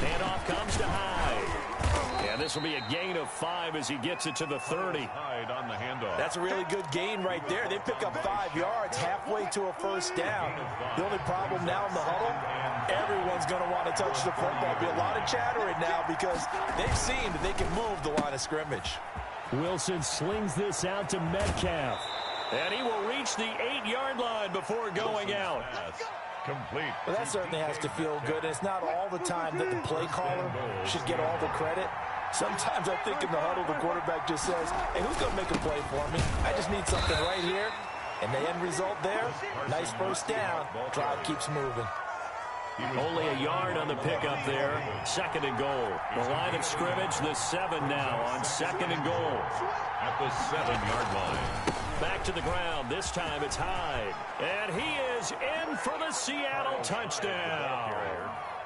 Handoff comes to Hyde. And this will be a gain of 5 as he gets it to the 30. Hyde on the handoff. That's a really good gain right there. They pick up 5 yards halfway to a first down. The only problem now in the huddle, everyone's going to want to touch the football. There'll be a lot of chattering now because they've seen that they can move the line of scrimmage. Wilson slings this out to Metcalf. And he will reach the 8-yard line before going out. Complete. Well, that certainly has to feel good. It's not all the time that the play caller should get all the credit. Sometimes I think in the huddle, the quarterback just says, hey, who's going to make a play for me? I just need something right here. And the end result there, nice first down. Drive keeps moving. Only a yard on the pickup there. 2nd and goal. The line of scrimmage, the 7 now on 2nd and goal. At the 7-yard line. Back to the ground. This time it's Hyde. And he is in for the Seattle touchdown.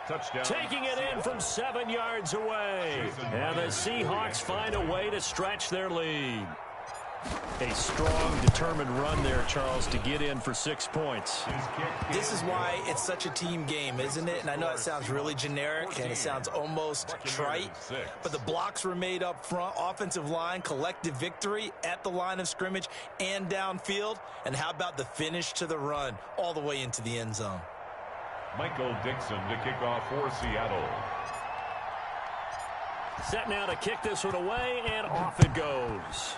Touchdown. Taking it in from 7 yards away. And the Seahawks find a way to stretch their lead. A strong, determined run there, Charles, to get in for 6 points. This is why it's such a team game, isn't it? And I know it sounds really generic and it sounds almost trite, but the blocks were made up front, offensive line, collective victory at the line of scrimmage and downfield. And how about the finish to the run all the way into the end zone? Michael Dixon to kick off for Seattle. Set now to kick this one away, and off it goes.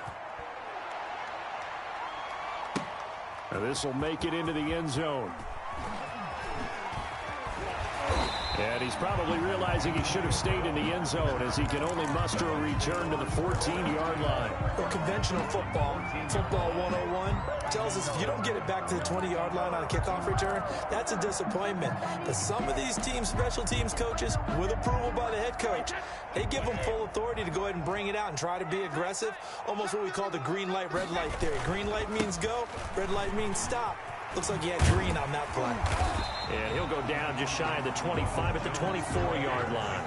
This will make it into the end zone. And he's probably realizing he should have stayed in the end zone as he can only muster a return to the 14-yard line. Well, conventional football 101, tells us if you don't get it back to the 20-yard line on a kickoff return, that's a disappointment. But some of these teams, special teams coaches, with approval by the head coach, they give them full authority to go ahead and bring it out and try to be aggressive, almost what we call the green light, red light theory. Green light means go, red light means stop. Looks like he had green on that play. And he'll go down just shy of the 25 at the 24-yard line.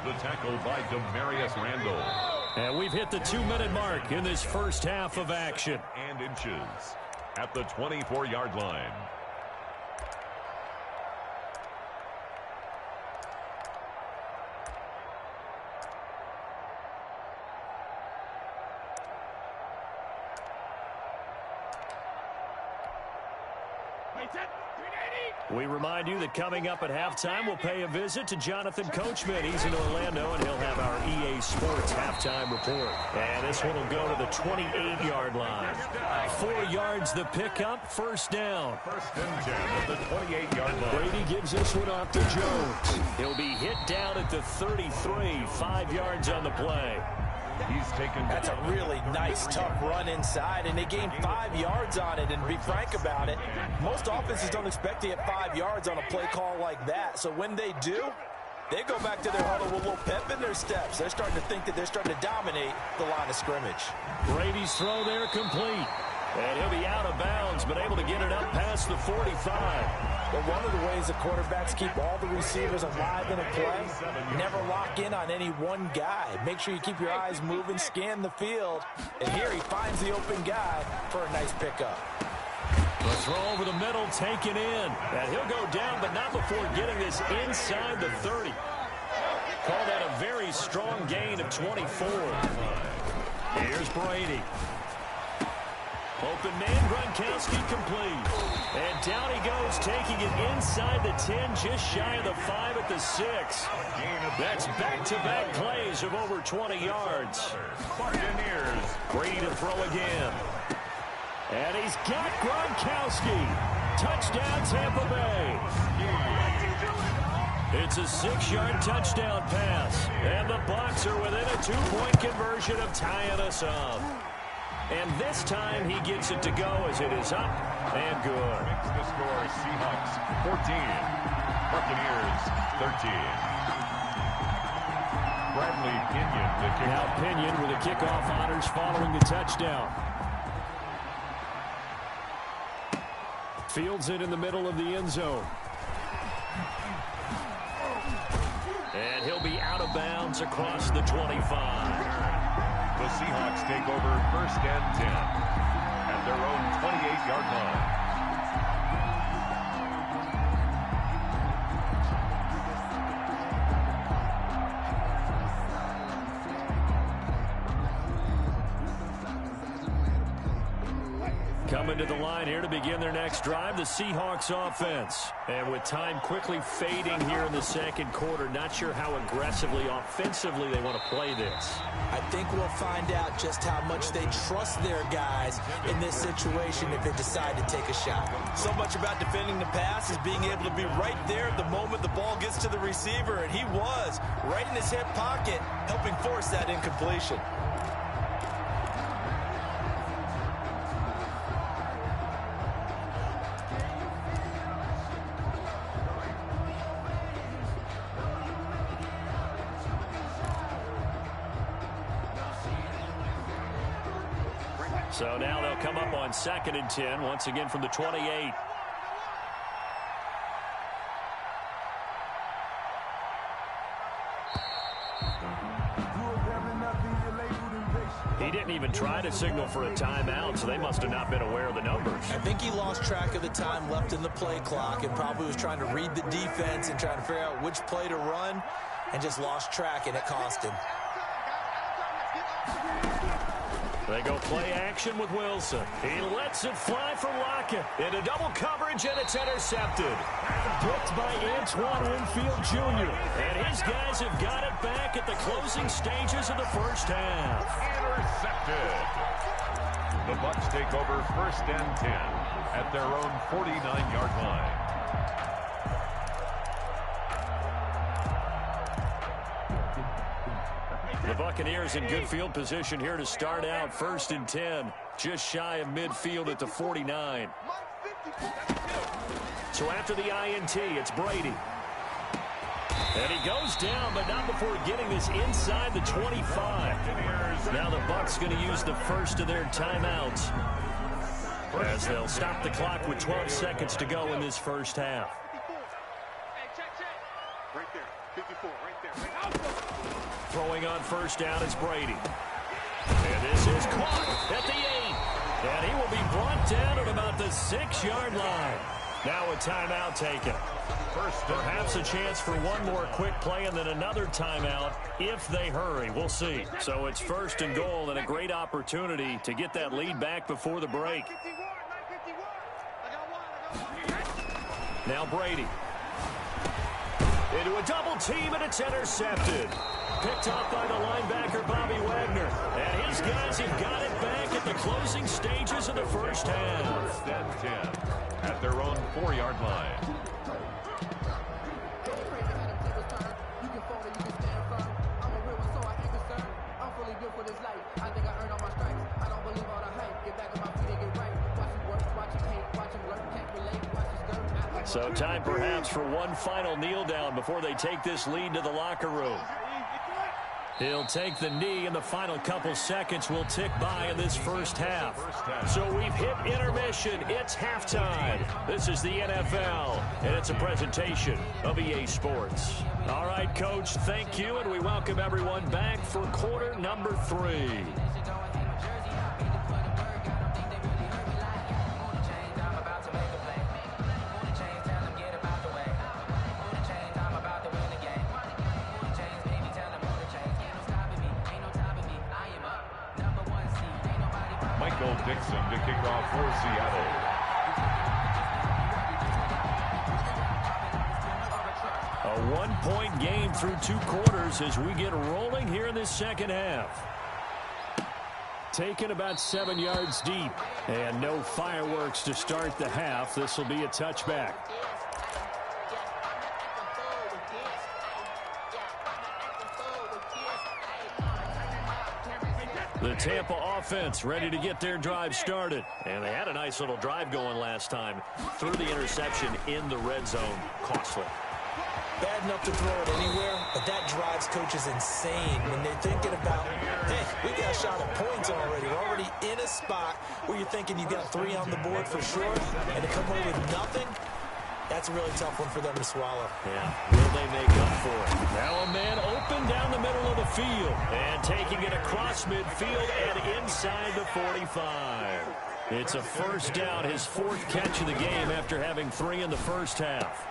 The tackle by Demarius Randall. And we've hit the 2-minute mark in this first half of action. And inches at the 24-yard line. We remind you that coming up at halftime, we'll pay a visit to Jonathan Coachman. He's in Orlando, and he'll have our EA Sports halftime report. And this one will go to the 28-yard line. 4 yards the pickup, first down. First and 10 at the 28-yard line. Brady gives this one off to Jones. He'll be hit down at the 33, 5 yards on the play. He's taken. That's a really nice, tough run inside, and they gained 5 yards on it. And to be frank about it, most offenses don't expect to get 5 yards on a play call like that. So when they do, they go back to their huddle with a little pep in their steps. They're starting to think that they're starting to dominate the line of scrimmage. Brady's throw there complete. And he'll be out of bounds, but able to get it up past the 45. But one of the ways the quarterbacks keep all the receivers alive in a play, never lock in on any one guy. Make sure you keep your eyes moving, scan the field. And here he finds the open guy for a nice pickup. The throw over the middle taken in. And he'll go down, but not before getting this inside the 30. Call that a very strong gain of 24. Here's Brady. Open man, Gronkowski complete. And down he goes, taking it inside the 10, just shy of the 5 at the 6. That's back-to-back plays of over 20 yards. Buccaneers. Brady to throw again. And he's got Gronkowski. Touchdown, Tampa Bay. It's a 6-yard touchdown pass. And the Bucs are within a 2-point conversion of tying us up. And this time he gets it to go as it is up and good. Makes the score Seahawks 14, Buccaneers 13. Bradley Pinion to kick now off. Pinion with the kickoff honors following the touchdown. Fields it in the middle of the end zone. And he'll be out of bounds across the 25. The Seahawks take over first and 10 at their own 28-yard line. Coming to the line here to begin their next drive, the Seahawks offense. And with time quickly fading here in the second quarter, not sure how aggressively, offensively they want to play this. I think we'll find out just how much they trust their guys in this situation if they decide to take a shot. So much about defending the pass is being able to be right there at the moment the ball gets to the receiver, and he was right in his hip pocket, helping force that incompletion. So now they'll come up on 2nd and 10, once again from the 28. He didn't even try to signal for a timeout, so they must have not been aware of the numbers. I think he lost track of the time left in the play clock and probably was trying to read the defense and trying to figure out which play to run and just lost track, and it cost him. They go play action with Wilson. He lets it fly from Lockett. Into double coverage, and it's intercepted. Picked by Antoine Winfield Jr. And his guys have got it back at the closing stages of the first half. Intercepted. The Bucs take over 1st and 10 at their own 49-yard line. The Buccaneers in good field position here to start out 1st and 10, just shy of midfield at the 49. So after the INT, it's Brady. And he goes down, but not before getting this inside the 25. Now the Bucs going to use the first of their timeouts as they'll stop the clock with 12 seconds to go in this first half. Right there, 54, right there. Throwing on first down is Brady. And this is caught at the 8. And he will be brought down at about the 6-yard line. Now a timeout taken. Perhaps a chance for one more quick play and then another timeout if they hurry. We'll see. So it's 1st and goal and a great opportunity to get that lead back before the break. Now Brady. Into a double team, and it's intercepted. Picked off by the linebacker, Bobby Wagner. And his guys have got it back at the closing stages of the first half. 1st and 10 at their own 4-yard line. So time perhaps for one final kneel down before they take this lead to the locker room. He'll take the knee, and the final couple seconds will tick by in this first half. So we've hit intermission. It's halftime. This is the NFL, and it's a presentation of EA Sports. All right, Coach, thank you, and we welcome everyone back for quarter number 3. Dixon to kick off for Seattle. A one-point game through 2 quarters as we get rolling here in this second half. Taken about 7 yards deep. And no fireworks to start the half. This will be a touchback. The Tampa offense ready to get their drive started. And they had a nice little drive going last time. Threw the interception in the red zone. Costly. Bad enough to throw it anywhere, but that drives coaches insane when they're thinking about, hey, we got a shot at points already. We're already in a spot where you're thinking you got 3 on the board for sure, and to come away with nothing, that's a really tough one for them to swallow. Yeah, will they make up for it? Now a man open down the middle of the field. And taking it across midfield and inside the 45. It's a first down, his 4th catch of the game after having 3 in the first half.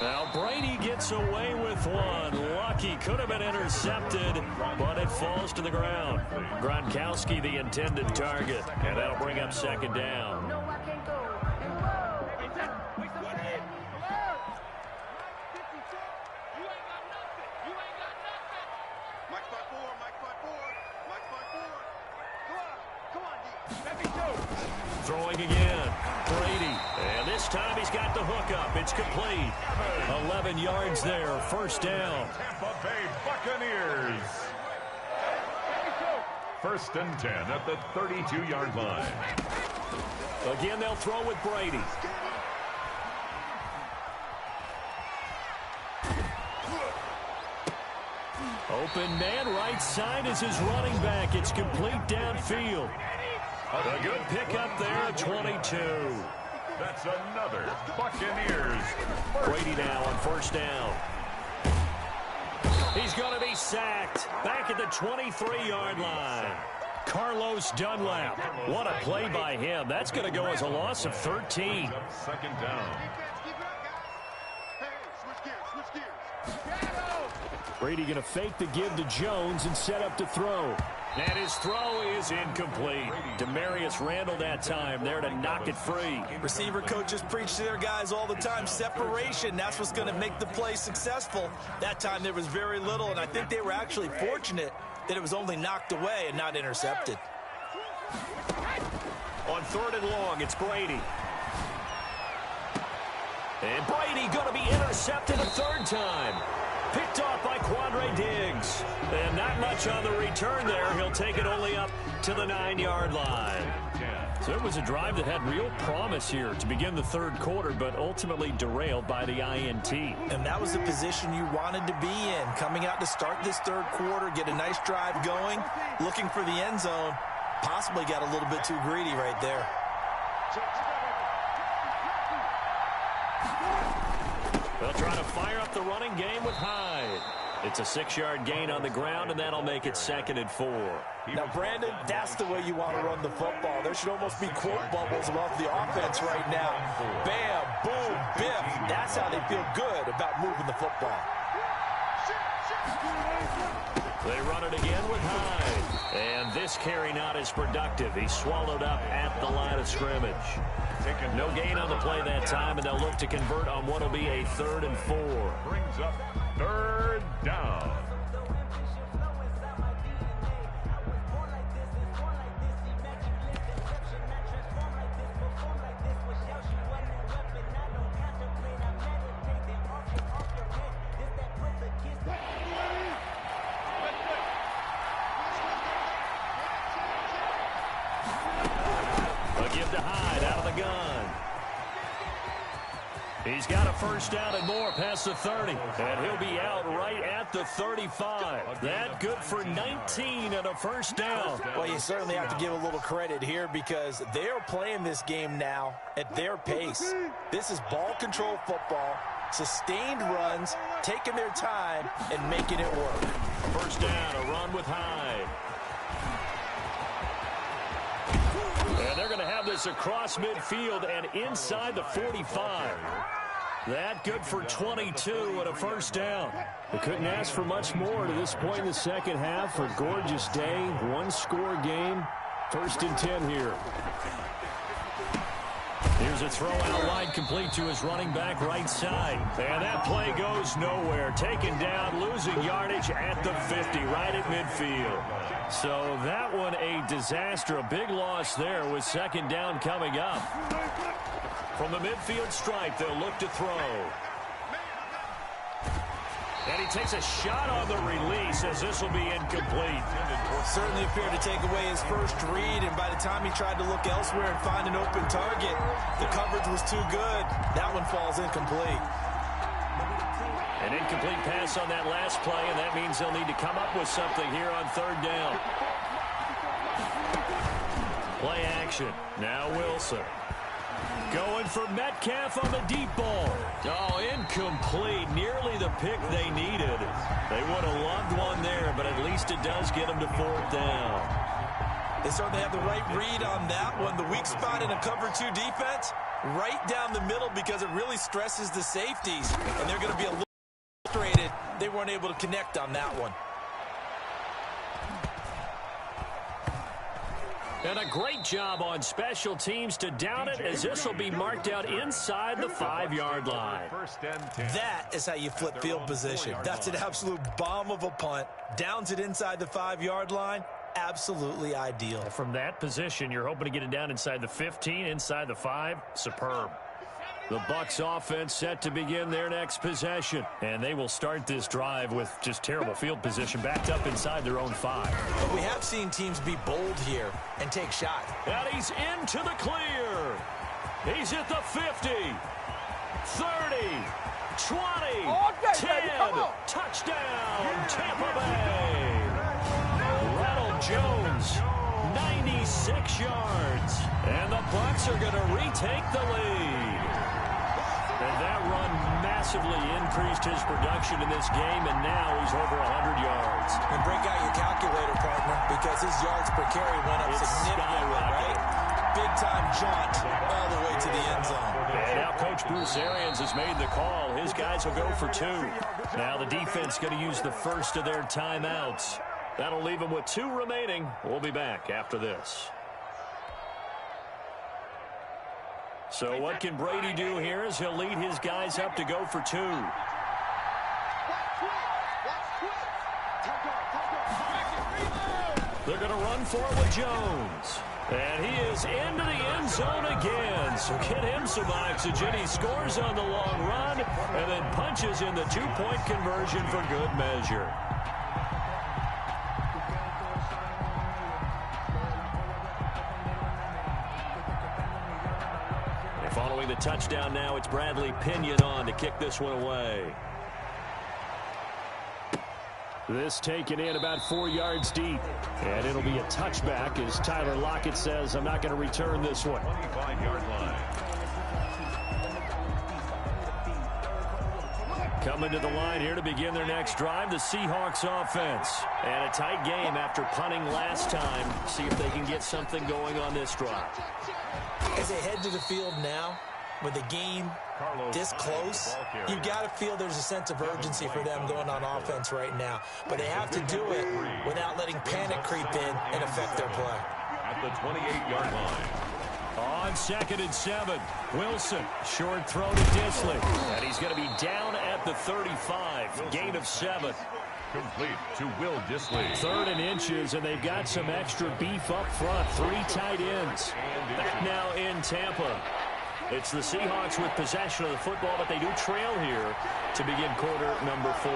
Now Brady gets away with one. He could have been intercepted, but it falls to the ground. Gronkowski, the intended target, and that'll bring up second down. Throwing again, Brady, and this time he's got the hookup. It's complete. 11 yards there, first down. Tampa Bay Buccaneers. First and 10 at the 32-yard line. Again, they'll throw with Brady. Open man, right side is his running back. It's complete downfield. A good pickup there at 22. That's another Buccaneers. Brady now on first down. He's going to be sacked. Back at the 23-yard line. Carlos Dunlap. What a play by him. That's going to go as a loss of 13. Second down. Brady going to fake the give to Jones and set up to throw. And his throw is incomplete. Demarius Randall that time there to knock it free. Receiver coaches preach to their guys all the time. Separation, that's what's going to make the play successful. That time there was very little, and I think they were actually fortunate that it was only knocked away and not intercepted. On third and long, it's Brady. And Brady going to be intercepted a third time. Picked off by Quandre Diggs. And not much on the return there. He'll take it only up to the 9-yard line. So it was a drive that had real promise here to begin the third quarter, but ultimately derailed by the INT. And that was the position you wanted to be in. Coming out to start this third quarter, get a nice drive going, looking for the end zone. Possibly got a little bit too greedy right there. They'll try to fire up the running game with Hyde. It's a 6-yard gain on the ground, and that'll make it 2nd and 4. Now, Brandon, that's the way you want to run the football. There should almost be quote bubbles about the offense right now. Bam, boom, biff. That's how they feel good about moving the football. They run it again with Hyde. And this carry not as productive. He's swallowed up at the line of scrimmage. No gain on the play that time, and they'll look to convert on what will be a 3rd and 4. Brings up 3rd down. Give to Hyde out of the gun. He's got a first down and more past the 30. And he'll be out right at the 35. That good for 19 and a first down. Well, you certainly have to give a little credit here because they're playing this game now at their pace. This is ball control football, sustained runs, taking their time and making it work. First down, a run with Hyde. And they're going to have this across midfield and inside the 45. That good for 22 and a first down. They couldn't ask for much more to this point in the second half. A gorgeous day, one-score game. 1st and 10 here. Here's a throw out wide, complete to his running back right side. And that play goes nowhere. Taken down, losing yardage at the 50, right at midfield. So that one a disaster. A big loss there with 2nd down coming up. From the midfield stripe, they'll look to throw. And he takes a shot on the release as this will be incomplete. Certainly appeared to take away his first read, and by the time he tried to look elsewhere and find an open target, the coverage was too good. That one falls incomplete. An incomplete pass on that last play, and that means they'll need to come up with something here on 3rd down. Play action. Now Wilson. Going for Metcalf on the deep ball. Oh, incomplete. Nearly the pick they needed. They would have loved one there, but at least it does get them to 4th down. They certainly have the right read on that one. The weak spot in a cover 2 defense, right down the middle because it really stresses the safeties. And they're going to be a little frustrated. They weren't weren't able to connect on that one. And a great job on special teams to down it, as this will be marked out inside the 5-yard line. First and 10. That is how you flip field position. That's an absolute bomb of a punt. Downs it inside the 5-yard line. Absolutely ideal. From that position, you're hoping to get it down inside the 15, inside the 5. Superb. The Bucs offense set to begin their next possession. And they will start this drive with just terrible field position, backed up inside their own 5. But we have seen teams be bold here and take shots. And he's into the clear. He's at the 50, 30, 20, 10. Touchdown, Tampa Bay. Ronald Jones, 96 yards. And the Bucs are going to retake the lead. And that run massively increased his production in this game, and now he's over 100 yards. And break out your calculator, partner, because his yards per carry went up significantly, right? Big-time jaunt all the way to the end zone. And now Coach Bruce Arians has made the call. His guys will go for 2. Now the defense going to use the first of their timeouts. That'll leave them with 2 remaining. We'll be back after this. So what can Brady do here as he'll lead his guys up to go for 2. They're going to run for it with Jones. And he is into the end zone again. So get him some oxygen. He scores on the long run and then punches in the 2-point conversion for good measure. Following the touchdown now, it's Bradley Pinion on to kick this one away. This taken in about 4 yards deep. And it'll be a touchback as Tyler Lockett says, I'm not going to return this one. 25-yard line. Coming to the line here to begin their next drive, the Seahawks offense. And a tight game after punting last time. See if they can get something going on this drive. As they head to the field now, with the game this close, you've got to feel there's a sense of urgency for them going on offense right now. But they have to do it without letting panic creep in and affect their play. At the 28-yard line. On 2nd and 7, Wilson, short throw to Disley. And he's going to be down at the 35, gain of 7. Complete to Will Disley. 3rd and inches, and they've got some extra beef up front. 3 tight ends. Back now in Tampa. It's the Seahawks with possession of the football, but they do trail here to begin quarter number 4.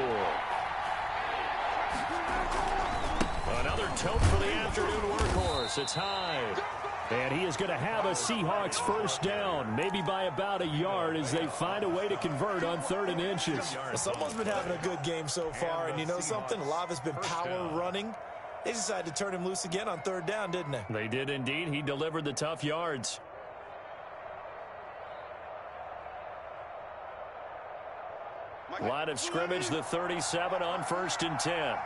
Another tote for the afternoon workhorse. It's Hyde. And he is going to have a Seahawks first down, maybe by about a yard as they find a way to convert on 3rd and inches. Well, someone's been having a good game so far, and you know something? A lot of it's been power running. They decided to turn him loose again on 3rd down, didn't they? They did indeed. He delivered the tough yards. Line of scrimmage, the 37 on 1st and 10.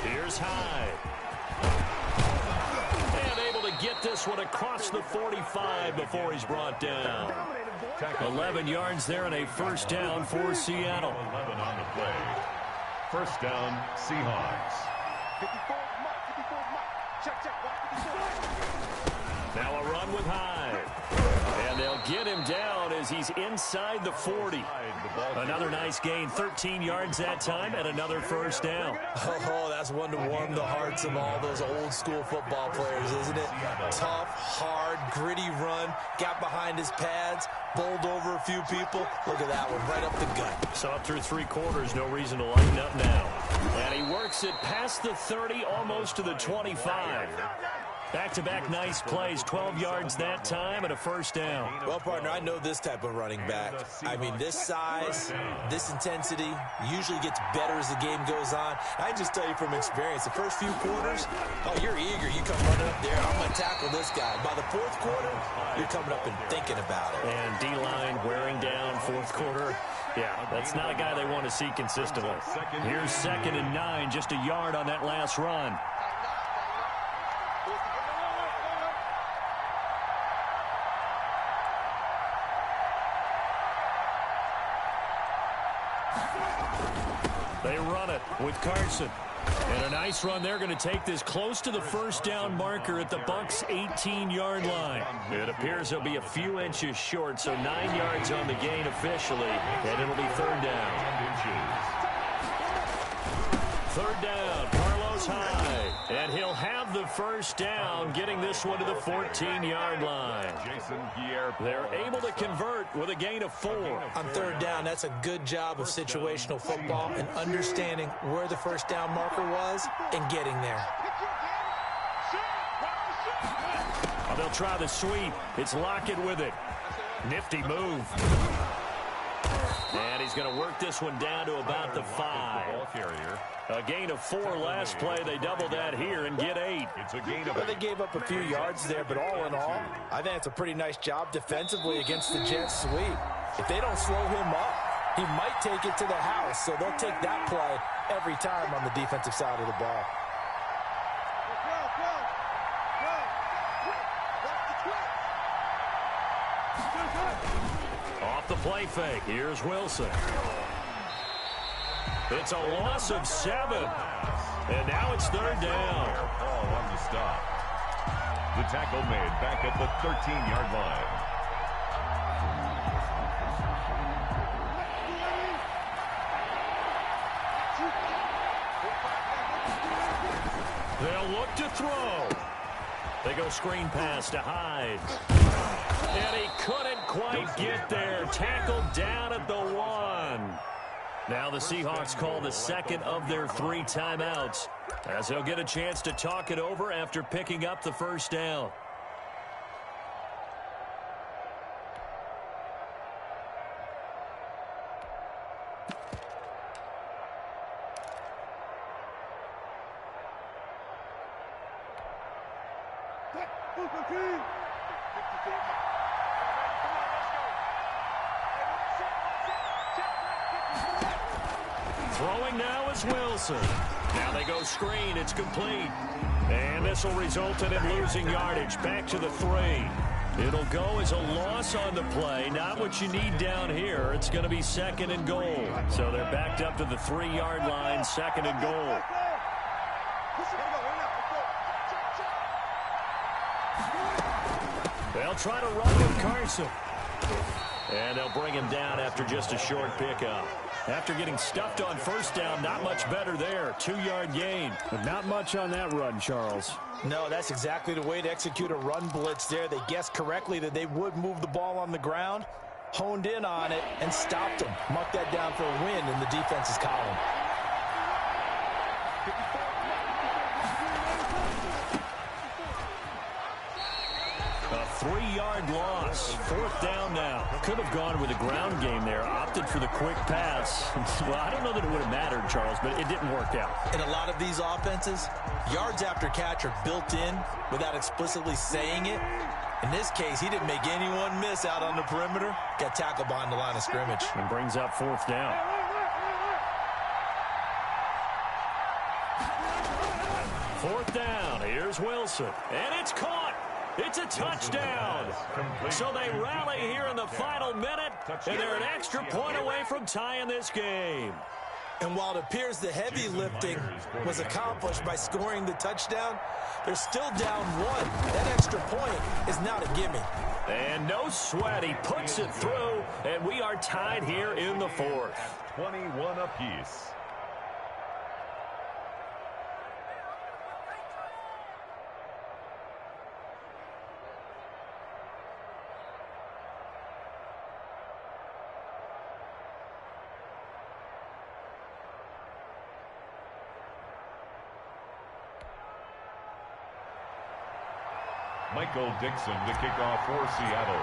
Here's Hyde. And able to get this one across the 45 before he's brought down. 11 yards there and a first down for Seattle. 11 on the play. First down, Seahawks. Now a run with Hyde. And they'll get him down as he's inside the 40. Another nice gain, 13 yards that time, and another first down. Oh, that's one to warm the hearts of all those old-school football players, isn't it? Tough, hard, gritty run, got behind his pads, bowled over a few people. Look at that one, right up the gut. So up through 3 quarters, no reason to lighten up now. And he works it past the 30, almost to the 25. Back-to-back nice plays, 12 yards that time and a first down. Well, partner, I know this type of running back. I mean, this size, this intensity usually gets better as the game goes on. I just tell you from experience, the first few quarters, oh, you're eager. You come running up there, I'm going to tackle this guy. By the 4th quarter, you're coming up and thinking about it. And D-line wearing down 4th quarter. Yeah, that's not a guy they want to see consistently. Here's 2nd and 9, just a yard on that last run. They run it with Carson. And a nice run. They're going to take this close to the first down marker at the Bucs' 18-yard line. It appears they'll be a few inches short, so 9 yards on the gain officially, and it'll be third down. Third down, Carlos Hyde, and he'll have the first down, getting this one to the 14-yard line. They're able to convert with a gain of 4. On third down, that's a good job of situational football and understanding where the first down marker was and getting there. Oh, they'll try the sweep. It's Lockett with it. Nifty move. And he's going to work this one down to about the 5. A gain of 4 last play. They double that here and get 8. It's a gain of 8. They gave up a few yards there, but all in all, I think it's a pretty nice job defensively against the Jets sweep. If they don't slow him up, he might take it to the house, so they'll take that play every time on the defensive side of the ball. Off the play fake, here's Wilson. It's a loss of 7. And now it's third down. Ball on the stop. The tackle made back at the 13-yard line. They'll look to throw. They go screen pass to Hyde. And he couldn't quite get there. Tackled down at the 1. Now the Seahawks call the second of their 3 timeouts, as they'll get a chance to talk it over after picking up the first down. Throwing now is Wilson. Now they go screen. It's complete. And this will result in him losing yardage. Back to the 3. It'll go as a loss on the play. Not what you need down here. It's going to be second and goal. So they're backed up to the 3-yard line. Second and goal. They'll try to run with Carson. And they'll bring him down after just a short pickup. After getting stuffed on first down, not much better there. 2-yard gain. But not much on that run, Charles. No, that's exactly the way to execute a run blitz there. They guessed correctly that they would move the ball on the ground, honed in on it, and stopped them. Mucked that down for a win in the defense's column. A 3-yard loss. Fourth down now. Could have gone with a ground game there. Opted for the quick pass. Well, I don't know that it would have mattered, Charles, but it didn't work out. In a lot of these offenses, yards after catch are built in without explicitly saying it. In this case, he didn't make anyone miss out on the perimeter. Got tackled behind the line of scrimmage. And brings up fourth down. Fourth down. Here's Wilson. And it's caught. It's a touchdown. So they rally here in the final minute, and they're an extra point away from tying this game. And while it appears the heavy lifting was accomplished by scoring the touchdown, they're still down 1. That extra point is not a gimme. And no sweat. He puts it through, and we are tied here in the 4th. 21 apiece. Michael Dixon to kick off for Seattle.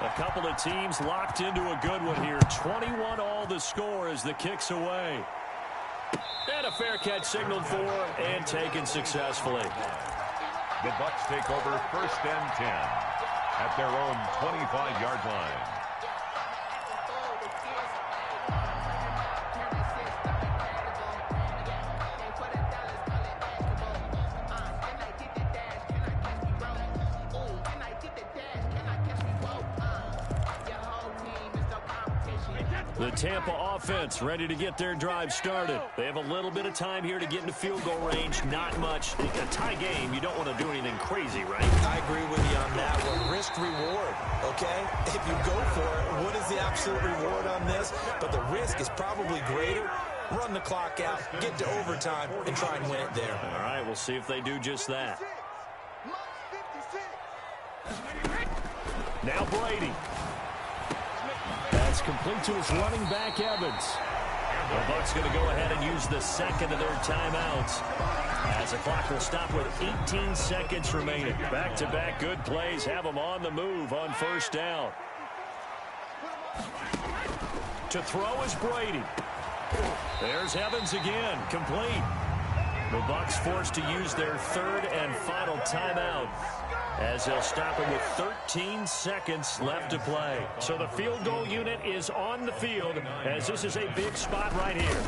A couple of teams locked into a good one here. 21 all the score as the kick's away. And a fair catch signaled for and taken successfully. The Bucs take over first and 10 at their own 25-yard line. The Tampa offense ready to get their drive started. They have a little bit of time here to get into field goal range. Not much. A tie game, you don't want to do anything crazy, right? I agree with you on that one. Risk-reward, okay? If you go for it, what is the absolute reward on this? But the risk is probably greater. Run the clock out, get to overtime, and try and win it there. All right, we'll see if they do just that. Now Brady. That's complete to his running back, Evans. The Bucs going to go ahead and use the second of their timeouts, as the clock will stop with 18 seconds remaining. Back-to-back good plays have them on the move on first down. To throw is Brady. There's Evans again, complete. The Bucs forced to use their third and final timeout, as they'll stop it with 13 seconds left to play. So the field goal unit is on the field, as this is a big spot right here.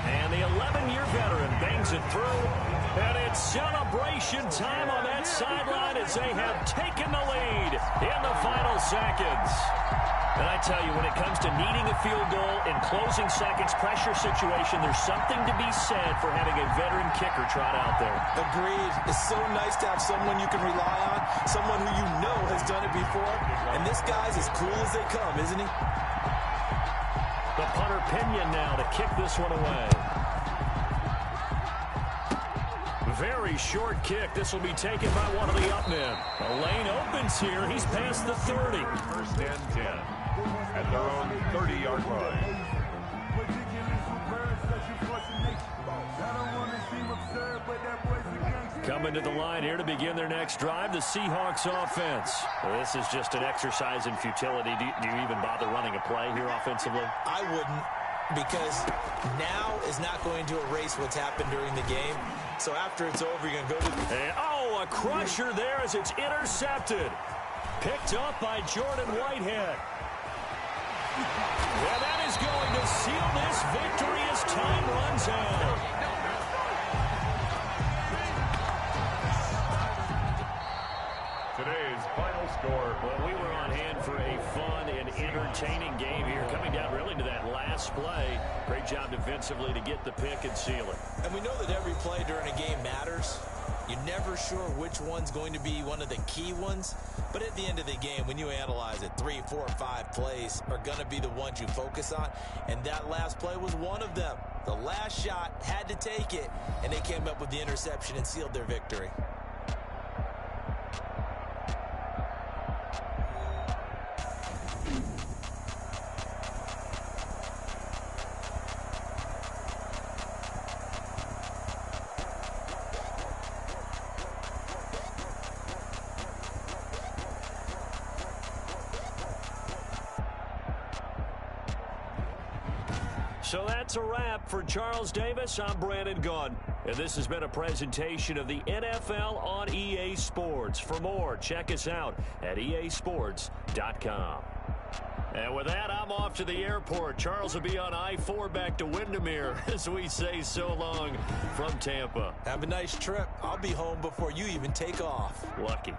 And the 11-year veteran bangs it through. And it's celebration time on that sideline as they have taken the lead in the final seconds. And I tell you, when it comes to needing a field goal in closing seconds, pressure situation, there's something to be said for having a veteran kicker trot out there. Agreed. It's so nice to have someone you can rely on, someone who you know has done it before. And this guy's as cool as they come, isn't he? The punter Pinion now to kick this one away. Very short kick. This will be taken by one of the up men. The lane opens here. He's past the 30. First and 10 at their own 30-yard line. Coming to the line here to begin their next drive, the Seahawks offense. Well, this is just an exercise in futility. Do you even bother running a play here offensively? I wouldn't, because now is not going to erase what's happened during the game. So after it's over, you're going to go to... And, oh, a crusher there as it's intercepted. Picked up by Jordan Whitehead. Yeah, that is going to seal this victory as time runs out. Today's final score. Well, we were on hand for a fun and entertaining game here, coming down really to that last play. Great job defensively to get the pick and seal it. And we know that every play during a game matters. You're never sure which one's going to be one of the key ones. But at the end of the game, when you analyze it, 3, 4, 5 plays are going to be the ones you focus on. And that last play was one of them. The last shot had to take it, and they came up with the interception and sealed their victory. So that's a wrap for Charles Davis. I'm Brandon Gaudin, and this has been a presentation of the NFL on EA Sports. For more, check us out at easports.com. And with that, I'm off to the airport. Charles will be on I-4 back to Windermere as we say so long from Tampa. Have a nice trip. I'll be home before you even take off. Lucky.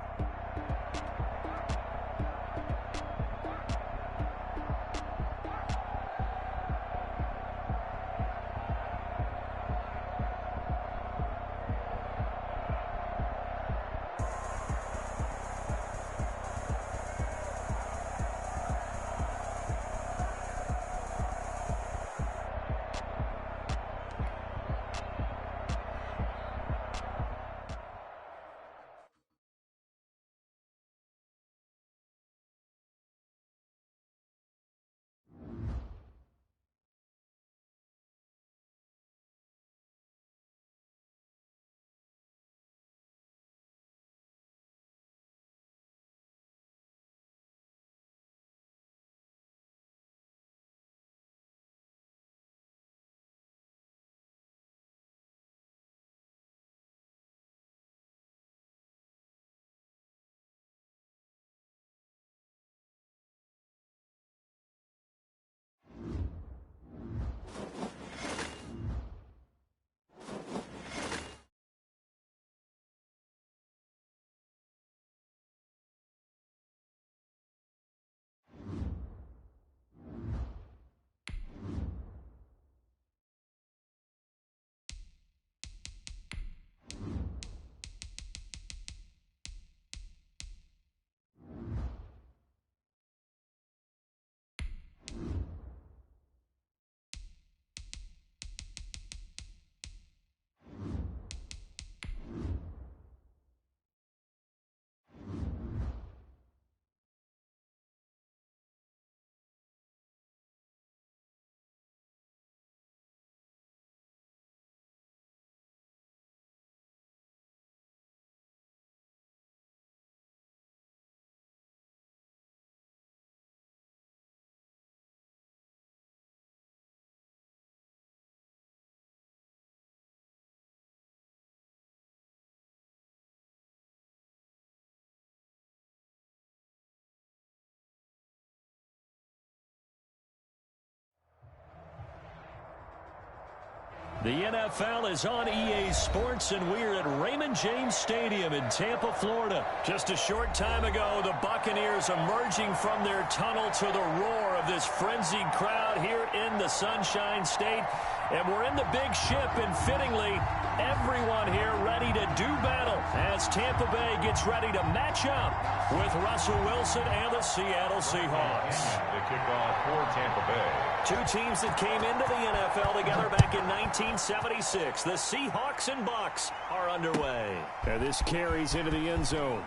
The NFL is on EA Sports, and we're at Raymond James Stadium in Tampa, Florida. Just a short time ago, the Buccaneers emerging from their tunnel to the roar of this frenzied crowd here in the Sunshine State. And we're in the big ship, and fittingly, everyone here ready to do battle as Tampa Bay gets ready to match up with Russell Wilson and the Seattle Seahawks. The kickoff for Tampa Bay. Two teams that came into the NFL together back in 1976. The Seahawks and Bucs are underway. And this carries into the end zone.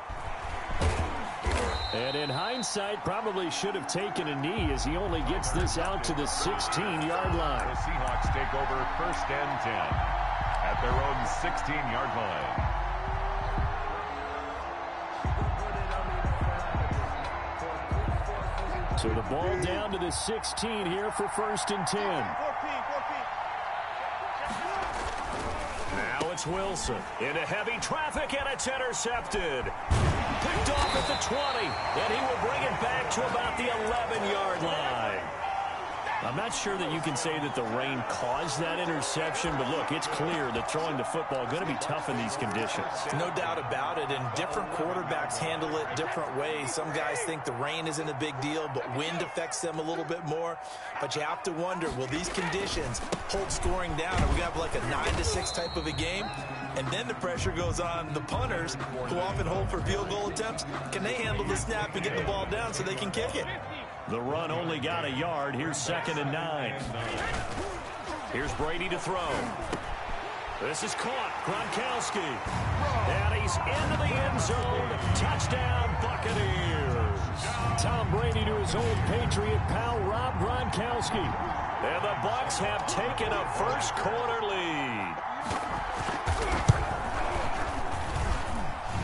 And in hindsight, probably should have taken a knee as he only gets this out to the 16-yard line. The Seahawks take over 1st and 10 at their own 16-yard line. So the ball down to the 16 here for 1st and 10. Now it's Wilson into heavy traffic, and it's intercepted. Picked off at the 20, and he will bring it back to about the 11-yard line. I'm not sure that you can say that the rain caused that interception, but look, it's clear that throwing the football is going to be tough in these conditions. No doubt about it, and different quarterbacks handle it different ways. Some guys think the rain isn't a big deal, but wind affects them a little bit more. But you have to wonder, will these conditions hold scoring down? Are we going to have like a 9-6 type of a game? And then the pressure goes on the punters, who often hold for field goal attempts. Can they handle the snap and get the ball down so they can kick it? The run only got a yard. Here's 2nd and 9. Here's Brady to throw. This is caught. Gronkowski. And he's into the end zone. Touchdown, Buccaneers. Tom Brady to his old Patriot pal, Rob Gronkowski. And the Bucs have taken a first-quarter lead.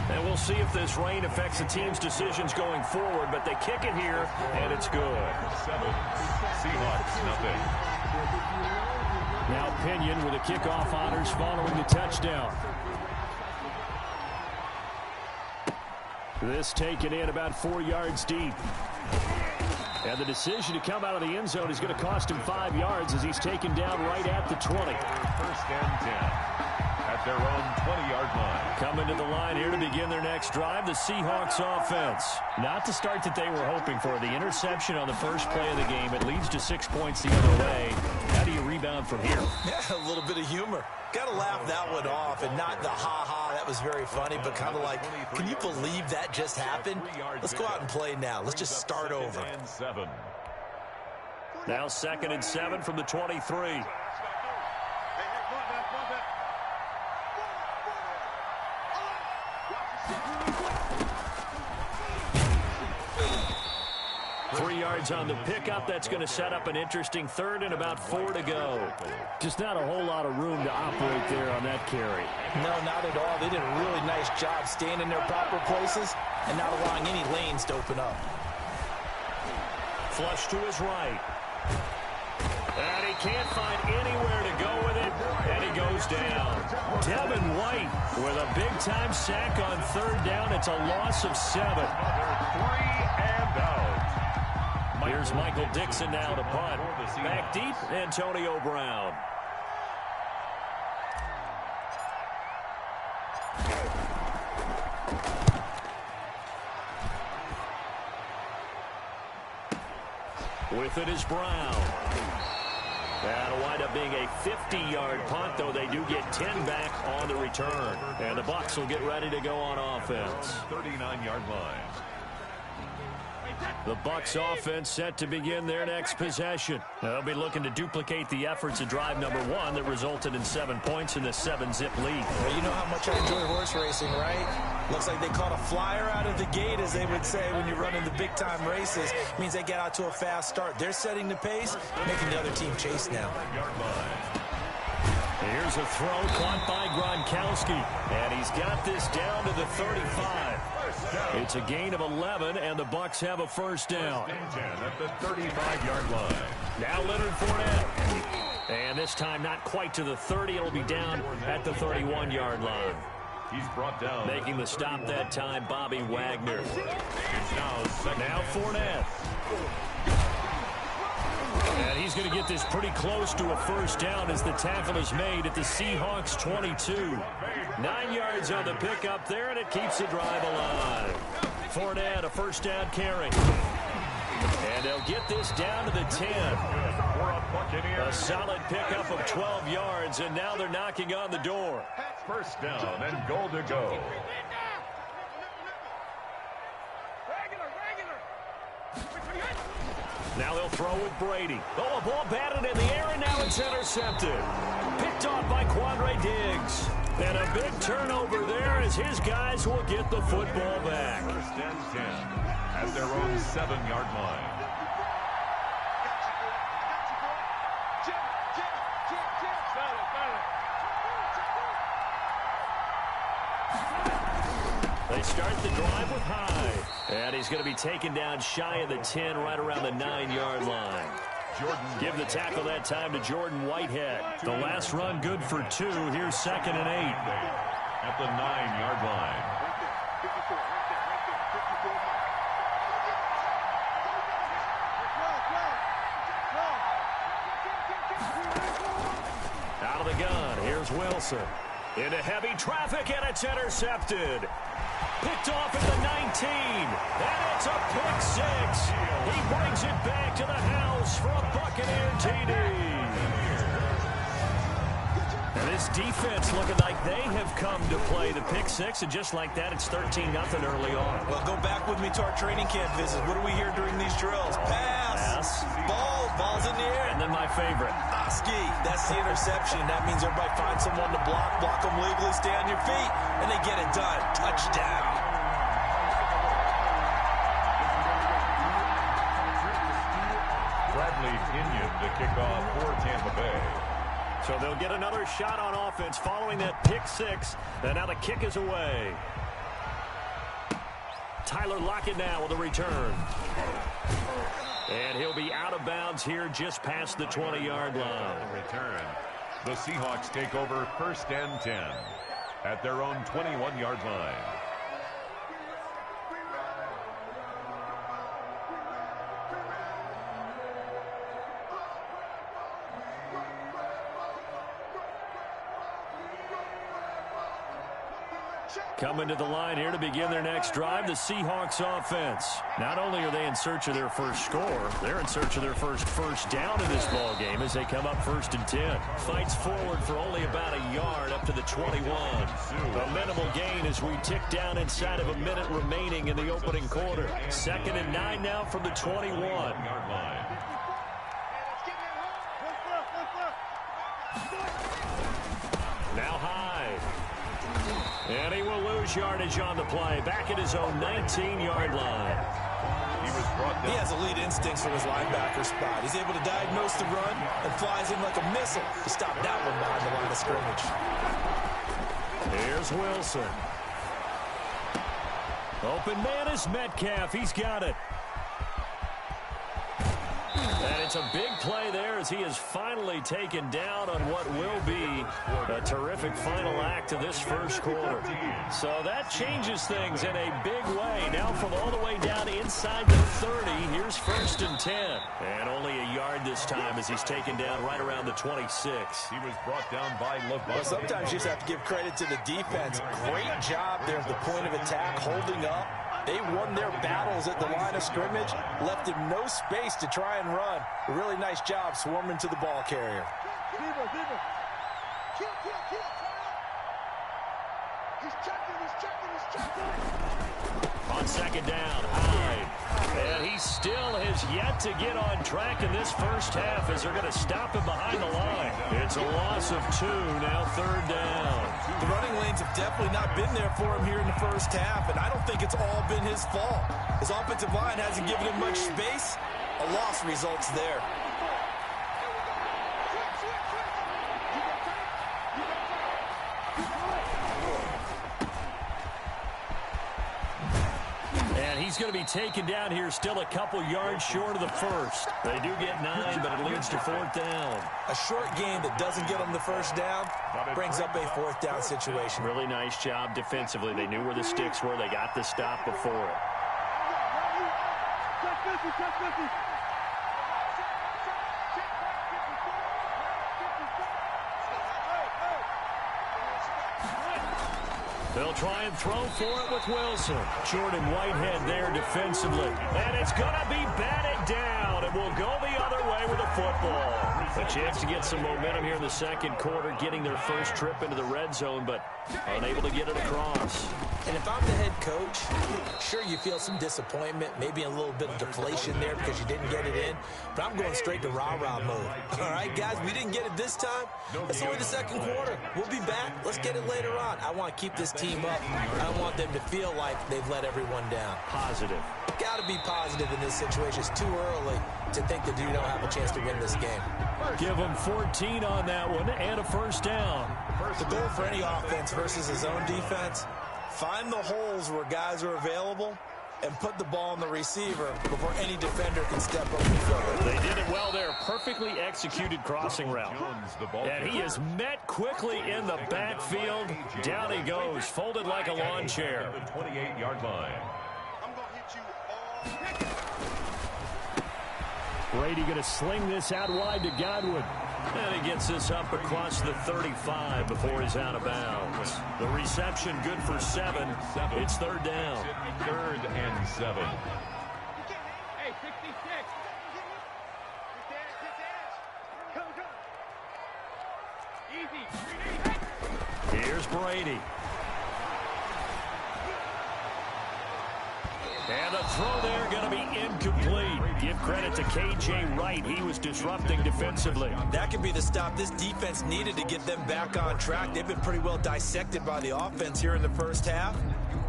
And we'll see if this rain affects the team's decisions going forward, but they kick it here, and it's good. 7, Seahawks, nothing. Now Pinion with the kickoff honors following the touchdown. This taken in about 4 yards deep. And the decision to come out of the end zone is going to cost him 5 yards as he's taken down right at the 20. 1st and 10 at their own 20-yard line. Coming to the line here to begin their next drive, the Seahawks offense. Not the start that they were hoping for. The interception on the first play of the game, it leads to 6 points the other way. How do you rebound from here? Yeah, a little bit of humor. Got to laugh that one off, and not the ha-ha, that was very funny, but kind of like, can you believe that just happened? Let's go out and play now. Let's just start over. Now 2nd and 7 from the 23. 3 yards on the pickup. That's going to set up an interesting 3rd and about 4 to go. Just not a whole lot of room to operate there on that carry. No, not at all. They did a really nice job staying in their proper places and not allowing any lanes to open up. Flush to his right. And he can't find anywhere to go with it, and he goes down. Devin White with a big-time sack on 3rd down. It's a loss of 7. 3 and out. Here's Michael Dixon now to punt. Back deep, Antonio Brown. With it is Brown. That'll wind up being a 50-yard punt, though they do get 10 back on the return. And the Bucs will get ready to go on offense. 39-yard line. The Bucs offense set to begin their next possession. They'll be looking to duplicate the efforts of drive number 1 that resulted in 7 points in the 7-zip lead. Well, you know how much I enjoy horse racing, right? Looks like they caught a flyer out of the gate, as they would say when you're running the big-time races. It means they get out to a fast start. They're setting the pace, making the other team chase now. Here's a throw caught by Gronkowski, and he's got this down to the 35. It's a gain of 11, and the Bucs have a 1st down. 10 at the 35-yard line. Now Leonard Fournette. And this time not quite to the 30. It'll be down at the 31-yard line. He's brought down. Making the stop that time, Bobby Wagner. It's now Fournette. And he's going to get this pretty close to a first down as the tackle is made at the Seahawks 22. 9 yards on the pickup there, and it keeps the drive alive. Fournette, a first down carry. And they'll get this down to the 10. A solid pickup of 12 yards, and now they're knocking on the door. First down and goal to go. Now they'll throw with Brady. Oh, a ball batted in the air, and now it's intercepted. Picked off by Quandre Diggs. And a big turnover there as his guys will get the football back. First and 10 at their own 7-yard line. They start the drive with Hyde. And he's going to be taken down shy of the 10, right around the 9-yard line. Give the tackle that time to Jordan Whitehead. The last run good for 2. Here's 2nd and 8. At the 9-yard line. Out of the gun, here's Wilson. Into heavy traffic, and it's intercepted. Picked off at the 19, and it's a pick 6. He brings it back to the house for a Buccaneer TD. And this defense looking like they have come to play the pick 6, and just like that, it's 13-0 early on. Well, go back with me to our training camp visit. What do we hear during these drills? Pass. Ball's in the air. And then my favorite. Ski, that's the interception. That means everybody finds someone to block them legally, stay on your feet, and they get it done. Touchdown. Bradley Kenyon to kick off for Tampa Bay. So they'll get another shot on offense following that pick 6, and now the kick is away. Tyler Lockett now with a return. And he'll be out of bounds here just past the 20-yard line. Return. The Seahawks take over 1st and 10 at their own 21-yard line. Coming to the line here to begin their next drive, the Seahawks offense. Not only are they in search of their first score, they're in search of their first down in this ball game as they come up 1st and 10. Fights forward for only about a yard up to the 21. A minimal gain as we tick down inside of a minute remaining in the opening quarter. 2nd and 9 now from the 21. Now Hyde. And he will lose yardage on the play. Back at his own 19-yard line. He has elite instincts from his linebacker spot. He's able to diagnose the run and flies in like a missile to stop that one behind the line of scrimmage. Here's Wilson. Open man is Metcalf. He's got it. And it's a big play there as he is finally taken down on what will be a terrific final act of this first quarter. So that changes things in a big way. Now from all the way down inside the 30, here's 1st and 10. And only a yard this time as he's taken down right around the 26. He was brought down by LeBron. Well, sometimes you just have to give credit to the defense. Great job there at the point of attack, holding up. They won their battles at the line of scrimmage, left him no space to try and run. A really nice job swarming to the ball carrier. On 2nd down, Hyde. And he still has yet to get on track in this first half as they're going to stop him behind the line. It's a loss of 2, now 3rd down. The running lanes have definitely not been there for him here in the first half, and I don't think it's all been his fault. His offensive line hasn't given him much space. A loss results there. He's going to be taken down here still a couple yards short of the first. They do get 9, but it leads to 4th down. A short game that doesn't get them the first down brings up a 4th down situation. Really nice job defensively. They knew where the sticks were. They got the stop before it. They'll try and throw for it with Wilson. Jordan Whitehead there defensively. And it's going to be batted down. It will go the other way with a football. A chance to get some momentum here in the second quarter, getting their first trip into the red zone, but unable to get it across. And if I'm the head coach, sure, you feel some disappointment, maybe a little bit of deflation there because you didn't get it in, but I'm going straight to rah-rah mode. All right, guys, we didn't get it this time. It's only the second quarter. We'll be back. Let's get it later on. I want to keep this team up. I don't want them to feel like they've let everyone down. Positive. Got to be positive in this situation. It's too early to think that you don't have a chance to win this game. Give them 14 on that one and a first down. The goal for any offense versus his own defense, find the holes where guys are available and put the ball on the receiver before any defender can step up and fill it. They did it well there. Perfectly executed crossing route. And he is met quickly in the backfield. Down he goes, folded like a lawn chair. The 28-yard line. I'm going to hit you all. Brady going to sling this out wide to Godwin. And he gets this up across the 35 before he's out of bounds. The reception good for 7. It's third down. 3rd and 7. Hey, 66. Go, go. Easy. Here's Brady. And the throw there going to be incomplete. Give credit to K.J. Wright. He was disrupting defensively. That could be the stop this defense needed to get them back on track. They've been pretty well dissected by the offense here in the first half.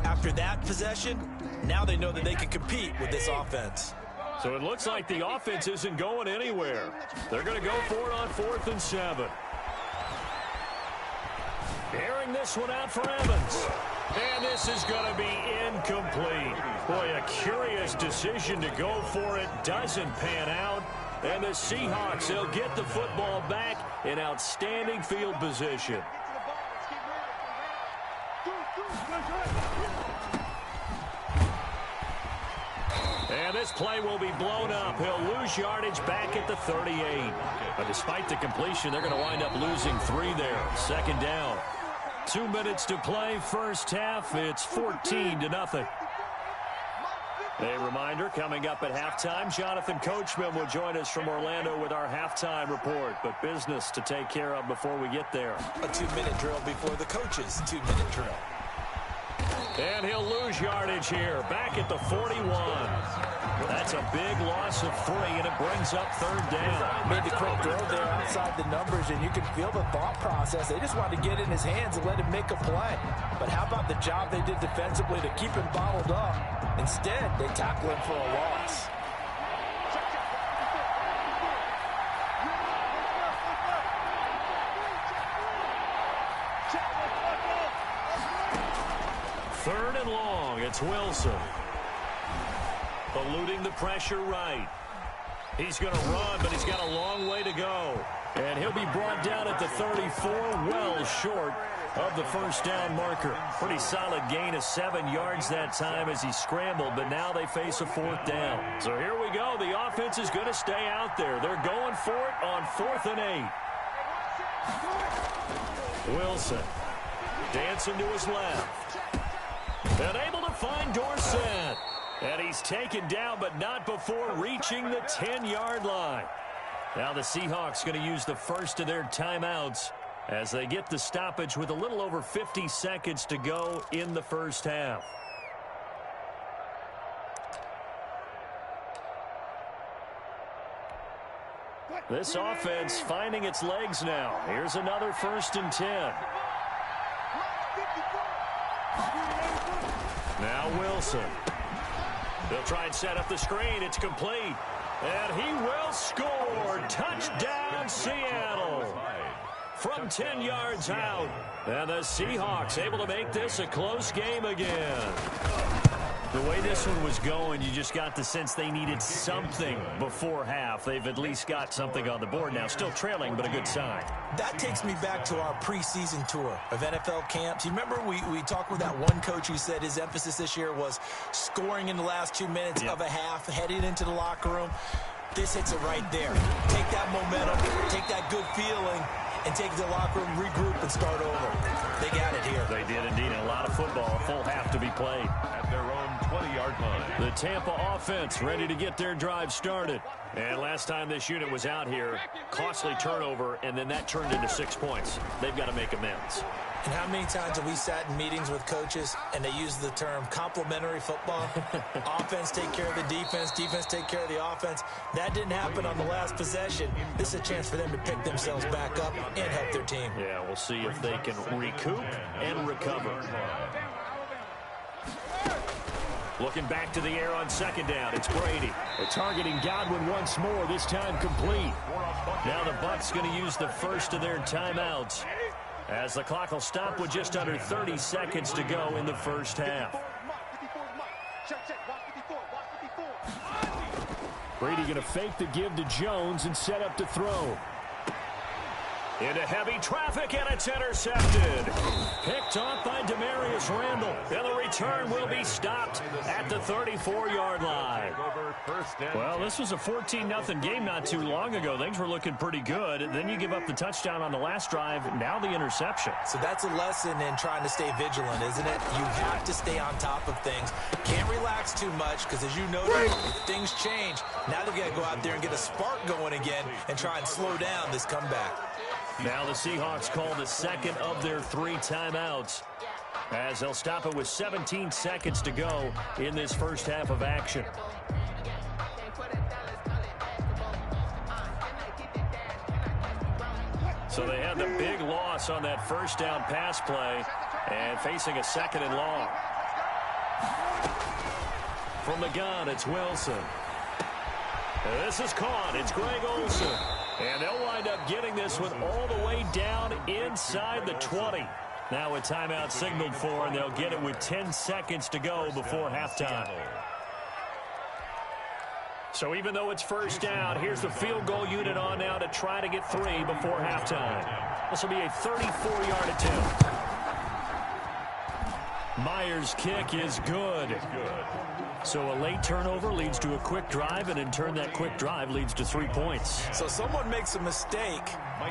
After that possession, now they know that they can compete with this offense. So it looks like the offense isn't going anywhere. They're going to go for it on 4th and 7. Airing this one out for Evans. And this is going to be incomplete. Boy, a curious decision to go for it. Doesn't pan out. And the Seahawks, they'll get the football back in outstanding field position. And this play will be blown up. He'll lose yardage back at the 38. But despite the completion, they're going to wind up losing 3 there. Second down. 2 minutes to play, first half. It's 14-0. A reminder, coming up at halftime, Jonathan Coachman will join us from Orlando with our halftime report. But business to take care of before we get there. A 2-minute drill before the coach's 2-minute drill. And he'll lose yardage here, back at the 41. That's a big loss of 3, and it brings up third down. Made the quick throw there outside the numbers, and you can feel the thought process. They just wanted to get in his hands and let him make a play. But how about the job they did defensively to keep him bottled up? Instead, they tackle him for a loss. Third and long, it's Wilson. Eluding the pressure right. He's going to run, but he's got a long way to go. And he'll be brought down at the 34, well short of the first down marker. Pretty solid gain of 7 yards that time as he scrambled, but now they face a 4th down. So here we go. The offense is going to stay out there. They're going for it on 4th and 8. Wilson dancing to his left. And able to find Dorsett. And he's taken down, but not before reaching the 10-yard line. Now the Seahawks going to use the first of their timeouts as they get the stoppage with a little over 50 seconds to go in the first half. This offense finding its legs now. Here's another 1st and 10. Now Wilson. They'll try and set up the screen. It's complete. And he will score. Touchdown, Seattle. From 10 yards out. And the Seahawks able to make this a close game again. The way this one was going, you just got the sense they needed something before half. They've at least got something on the board now. Still trailing, but a good sign. That takes me back to our preseason tour of NFL camps. You remember we talked with that one coach who said his emphasis this year was scoring in the last 2 minutes of a half, heading into the locker room. This hits it right there. Take that momentum, take that good feeling, and take it to the locker room, regroup, and start over. They got it here. They did indeed. A lot of football. A full half to be played. At their own 20-yard line. The Tampa offense ready to get their drive started. And last time this unit was out here, costly turnover, and then that turned into 6 points. They've got to make amends. And how many times have we sat in meetings with coaches and they use the term complementary football? Offense take care of the defense, defense take care of the offense. That didn't happen on the last possession. This is a chance for them to pick themselves back up and help their team. Yeah, we'll see if they can recoup and recover. Looking back to the air on second down, it's Brady. They're targeting Godwin once more, this time complete. Now the Bucs going to use the first of their timeouts, as the clock will stop with just under 30 seconds to go in the first half. Brady going to fake the give to Jones and set up to throw. Into heavy traffic, and it's intercepted. Picked off by Demarius Randall. And the return will be stopped at the 34-yard line. Well, this was a 14-0 game not too long ago. Things were looking pretty good. Then you give up the touchdown on the last drive. Now the interception. So that's a lesson in trying to stay vigilant, isn't it? You have to stay on top of things. Can't relax too much because, as you noted, things change. Now they've got to go out there and get a spark going again and try and slow down this comeback. Now the Seahawks call the second of their 3 timeouts, as they'll stop it with 17 seconds to go in this first half of action. So they had the big loss on that first down pass play and facing a second and long. From the gun, it's Wilson. This is caught. It's Greg Olsen. And they'll wind up getting this one all the way down inside the 20. Now a timeout signaled for, and they'll get it with 10 seconds to go before halftime. So even though it's first down, here's the field goal unit on now to try to get 3 before halftime. This will be a 34-yard attempt. Myers' kick is good. So a late turnover leads to a quick drive, and in turn that quick drive leads to 3 points. So someone makes a mistake,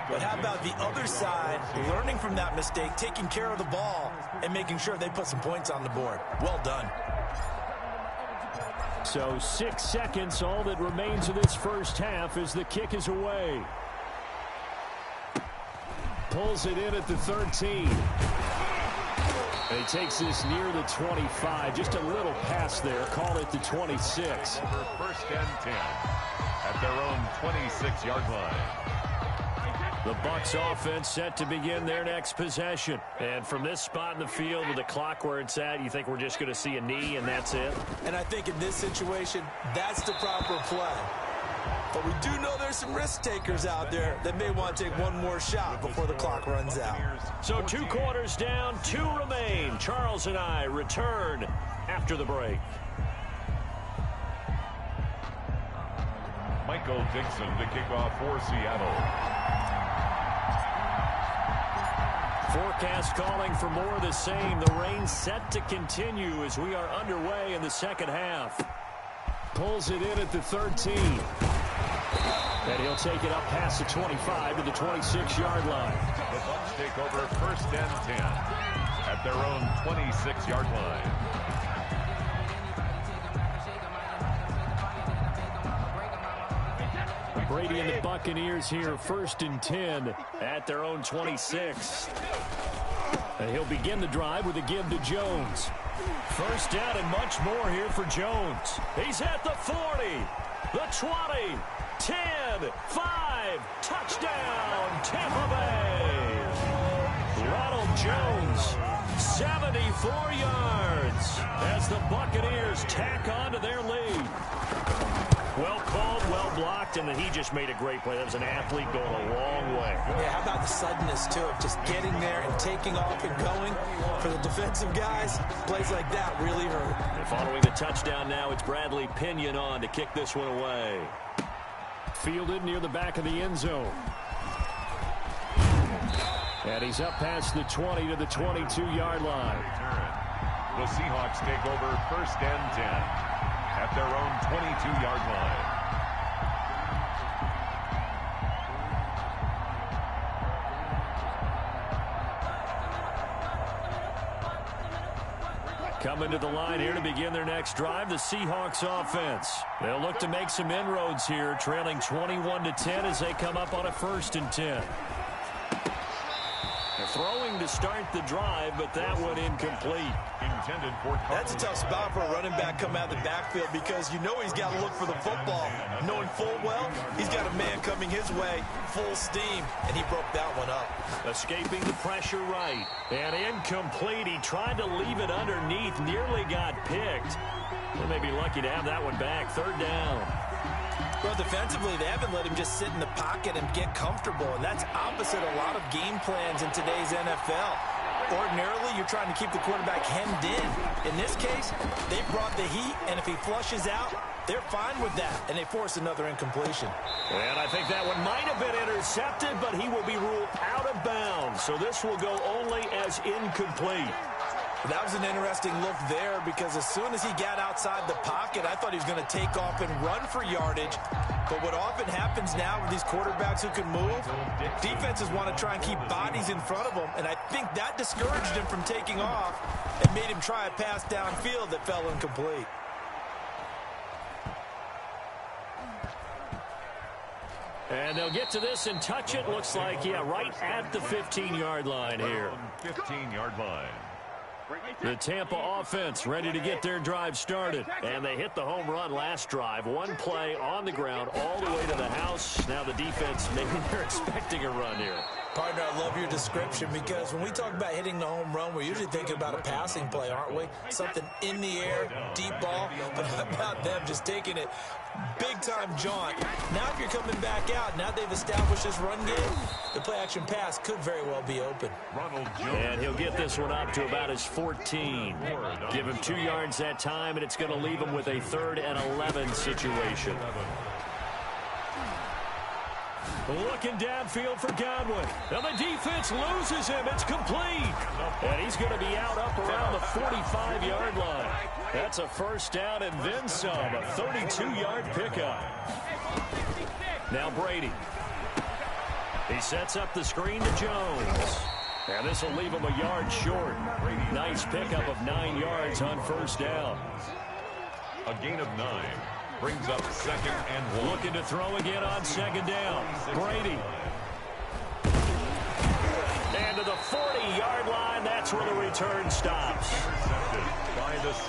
but how about the other side learning from that mistake, taking care of the ball, and making sure they put some points on the board? Well done. So 6 seconds, all that remains of this first half as the kick is away. Pulls it in at the 13. And he takes this near the 25. Just a little pass there. Call it the 26. Over first and 10 at their own 26-yard line. The Bucs offense set to begin their next possession. And from this spot in the field with the clock where it's at, you think we're just going to see a knee and that's it? And I think in this situation, that's the proper play. But we do know there's some risk takers out there that may want to take one more shot before the clock runs out. So 2 quarters down, 2 remain. Charles and I return after the break. Michael Dixon to kick off for Seattle. Forecast calling for more of the same. The rain set to continue as we are underway in the second half. Pulls it in at the 13. And he'll take it up past the 25 to the 26-yard line. The Bucs take over first and 10 at their own 26-yard line. Brady and the Buccaneers here, first and 10 at their own 26. And he'll begin the drive with a give to Jones. First down and much more here for Jones. He's at the 40, the 20, 10, 5, touchdown, Tampa Bay. Ronald Jones, 74 yards as the Buccaneers tack on to their lead. Well called, well blocked, and then he just made a great play. That was an athlete going a long way. Yeah, how about the suddenness, too, of just getting there and taking off and going? For the defensive guys, plays like that really hurt. And following the touchdown now, it's Bradley Pinion on to kick this one away. Fielded near the back of the end zone. And he's up past the 20 to the 22-yard line. The Seahawks take over first and 10 at their own 22-yard line. Coming to the line here to begin their next drive, the Seahawks offense. They'll look to make some inroads here, trailing 21-10 as they come up on a 1st and 10. They're throwing to start the drive, but that one incomplete. Intended for That's a tough spot for a running back coming out of the backfield because you know he's got to look for the football. Knowing full well, he's got a man coming his way, full steam, and he broke that one up. Escaping the pressure right. And incomplete. He tried to leave it underneath, nearly got picked. They may be lucky to have that one back. 3rd down. Well, defensively, they haven't let him just sit in the pocket and get comfortable, and that's opposite a lot of game plans in today's NFL. Ordinarily, you're trying to keep the quarterback hemmed in. In this case, they brought the heat, and if he flushes out, they're fine with that, and they force another incompletion. And I think that one might have been intercepted, but he will be ruled out of bounds. So this will go only as incomplete. That was an interesting look there because as soon as he got outside the pocket, I thought he was going to take off and run for yardage. But what often happens now with these quarterbacks who can move, defenses want to try and keep bodies in front of them, and I think that discouraged him from taking off and made him try a pass downfield that fell incomplete. And they'll get to this and touch it. Looks like, yeah, right at the 15-yard line here. 15-yard line. The Tampa offense ready to get their drive started. And they hit the home run last drive. One play on the ground all the way to the house. Now the defense, maybe they're expecting a run here. Partner, I love your description because when we talk about hitting the home run, we're usually thinking about a passing play, aren't we? Something in the air, deep ball. But how about them just taking it big-time jaunt? Now if you're coming back out, now they've established this run game, the play-action pass could very well be open. And he'll get this one up to about his 14. Give him 2 yards that time, and it's going to leave him with a 3rd and 11 situation. Looking downfield for Godwin. Now the defense loses him. It's complete. And he's going to be out up around the 45-yard line. That's a 1st down and then some. A 32-yard pickup. Now Brady. He sets up the screen to Jones. And this will leave him a yard short. Nice pickup of 9 yards on 1st down. A gain of 9. Brings up 2nd and 1. Looking to throw again on 2nd down. Brady. And to the 40-yard line, that's where the return stops.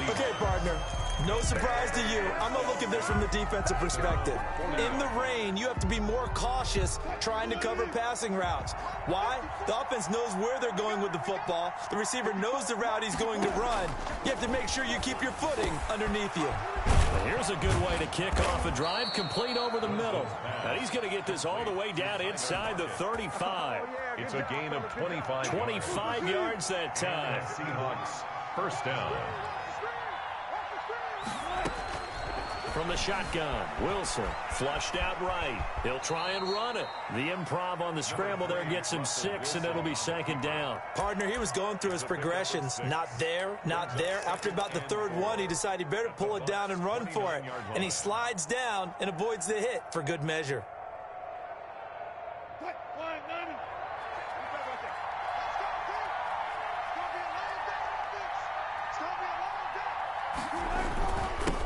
Okay, partner. No surprise to you. I'm going to look at this from the defensive perspective. In the rain, you have to be more cautious trying to cover passing routes. Why? The offense knows where they're going with the football. The receiver knows the route he's going to run. You have to make sure you keep your footing underneath you. Here's a good way to kick off a drive, complete over the middle. And he's going to get this all the way down inside the 35. It's a gain of 25. 25 yards that time. Seahawks 1st down. From the shotgun, Wilson flushed out right. He'll try and run it. The improv on the scramble there gets him 6, and it'll be 2nd down. Partner, he was going through his progressions. Not there, not there. After about the 3rd one, he decided he better pull it down and run for it. And he slides down and avoids the hit for good measure.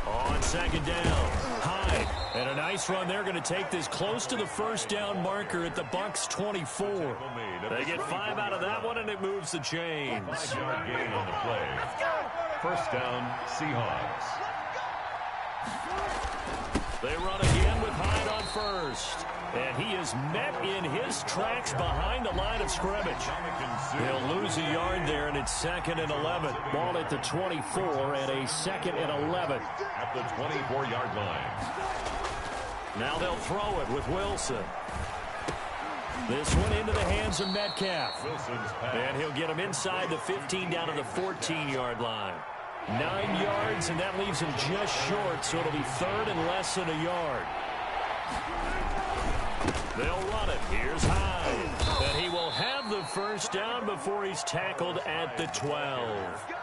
On 2nd down, Hyde. And a nice run there, going to take this close to the 1st down marker at the Bucs 24. They get 5 out of that one, and it moves the chains. 5-yard gain on the play. 1st down, Seahawks. They run again with Hyde on 1st. And he is met in his tracks behind the line of scrimmage. He'll lose a yard there, and it's 2nd and 11. Ball at the 24 and a 2nd and 11. At the 24-yard line. Now they'll throw it with Wilson. This one into the hands of Metcalf. And he'll get him inside the 15 down to the 14-yard line. 9 yards, and that leaves him just short, so it'll be 3rd and less than a yard. They'll run it. Here's Hyde. And he will have the 1st down before he's tackled at the 12.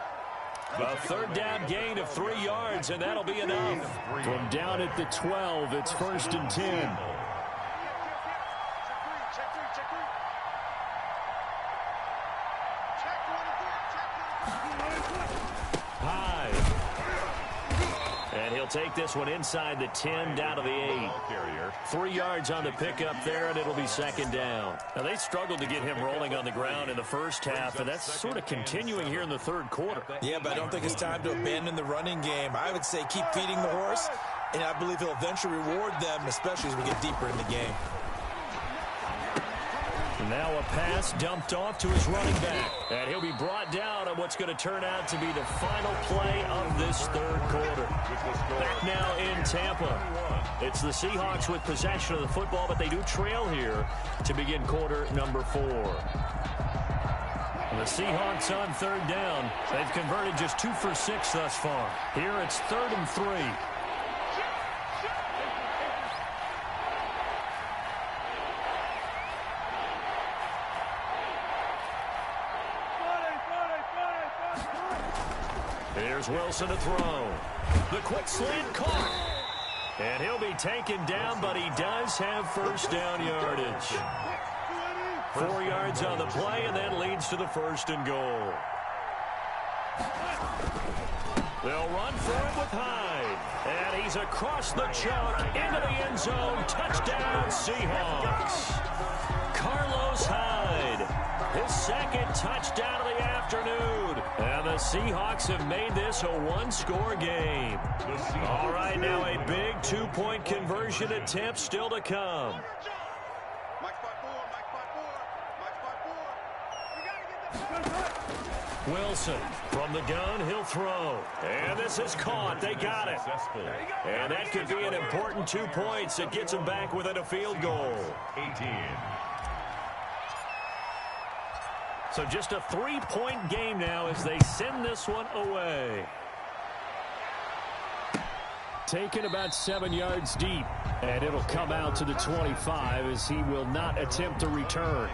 A 3rd down gain of 3 yards, and that'll be enough. From down at the 12, it's 1st and 10. take this one inside the 10, down to the 8. 3 yards on the pickup there, and it'll be second down. Now, they struggled to get him rolling on the ground in the first half, and that's sort of continuing here in the third quarter. Yeah, but I don't think it's time to abandon the running game. I would say keep feeding the horse, and I believe he'll eventually reward them, especially as we get deeper in the game. Now a pass dumped off to his running back. And he'll be brought down on what's going to turn out to be the final play of this third quarter. Back now in Tampa. It's the Seahawks with possession of the football, but they do trail here to begin quarter number 4. And the Seahawks on third down. They've converted just 2 for 6 thus far. Here it's 3rd and 3. Here's Wilson to throw. The quick slant caught. And he'll be taken down, but he does have first down yardage. 4 yards on the play, and that leads to the 1st and goal. They'll run for it with Hyde. And he's across the chalk into the end zone. Touchdown, Seahawks. Carlos Hyde. His 2nd touchdown of the afternoon. And the Seahawks have made this a 1-score game. All right, now a big 2-point conversion attempt still to come. Wilson from the gun, he'll throw. And this is caught. They got it. And that could be an important 2 points. It gets them back within a field goal. 18. So just a 3-point game now as they send this one away. Taken about 7 yards deep. And it'll come out to the 25 as he will not attempt to return.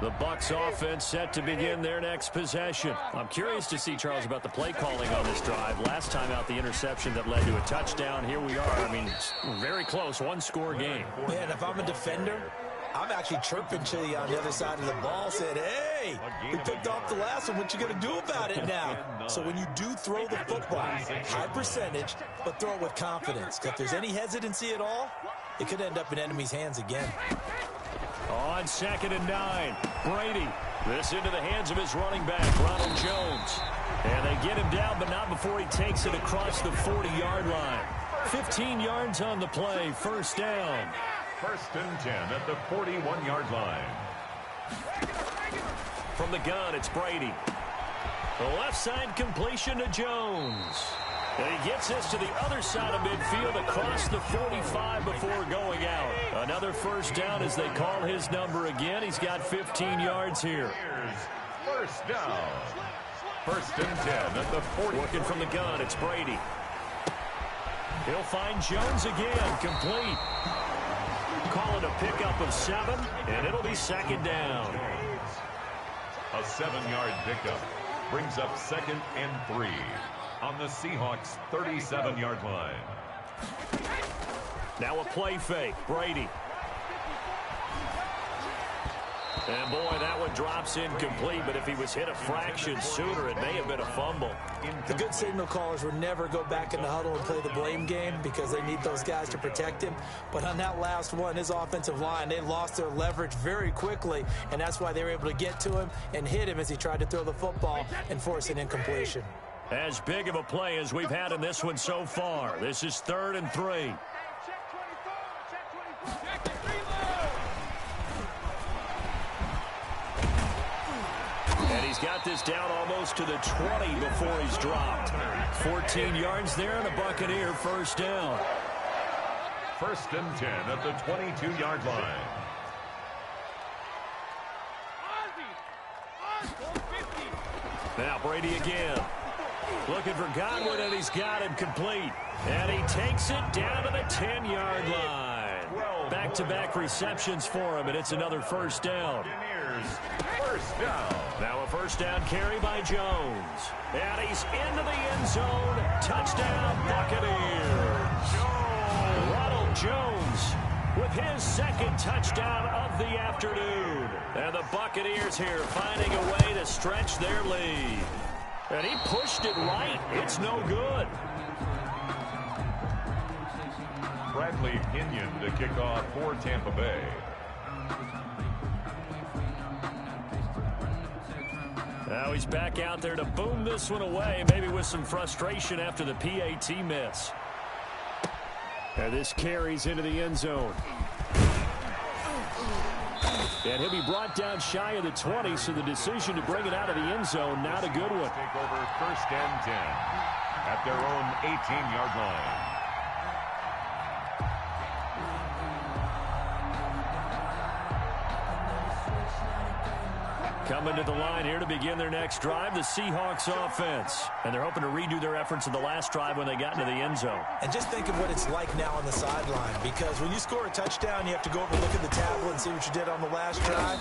The Bucs offense set to begin their next possession. I'm curious to see, Charles, about the play calling on this drive. Last time out, the interception that led to a touchdown. Here we are. I mean, very close, 1-score game. Man, if I'm a defender, I'm actually chirping to you on the other side of the ball, saying, hey, we picked off the last one. What you going to do about it now? So when you do throw the football, high percentage, but throw it with confidence. If there's any hesitancy at all, it could end up in enemy's hands again. On 2nd and 9, Brady. This into the hands of his running back, Ronald Jones. And they get him down, but not before he takes it across the 40-yard line. 15 yards on the play, 1st down. 1st and 10 at the 41-yard line. From the gun, it's Brady. The left side completion to Jones. And he gets this to the other side of midfield across the 45 before going out. Another 1st down as they call his number again. He's got 15 yards here. Here's 1st down. 1st and 10 at the 40. Working from the gun, it's Brady. He'll find Jones again, complete. Call it a pickup of 7, and it'll be 2nd down. A 7-yard pickup brings up 2nd and 3. On the Seahawks' 37-yard line. Now a play fake. Brady. And boy, that one drops incomplete, but if he was hit a fraction sooner, it may have been a fumble. The good signal callers will never go back in the huddle and play the blame game because they need those guys to protect him. But on that last one, his offensive line, they lost their leverage very quickly, and that's why they were able to get to him and hit him as he tried to throw the football and force an incompletion. As big of a play as we've had in this one so far. This is 3rd and 3. And he's got this down almost to the 20 before he's dropped. 14 yards there and a Buccaneer 1st down. 1st and 10 at the 22-yard line. Now Brady again. Looking for Godwin, and he's got him complete. And he takes it down to the 10-yard line. Back-to-back receptions for him, and it's another 1st down. 1st down. Now a 1st down carry by Jones. And he's into the end zone. Touchdown, Buccaneers. Ronald Jones with his second touchdown of the afternoon. And the Buccaneers here finding a way to stretch their lead. And he pushed it right. It's no good. Bradley Pinion to kick off for Tampa Bay. Now he's back out there to boom this one away, maybe with some frustration after the PAT miss. And this carries into the end zone. And he'll be brought down shy of the 20, so the decision to bring it out of the end zone, not a good one. Take over 1st and 10 at their own 18-yard line. Coming to the line here to begin their next drive, the Seahawks offense. And they're hoping to redo their efforts in the last drive when they got into the end zone. And just think of what it's like now on the sideline, because when you score a touchdown, you have to go over and look at the tablet and see what you did on the last drive.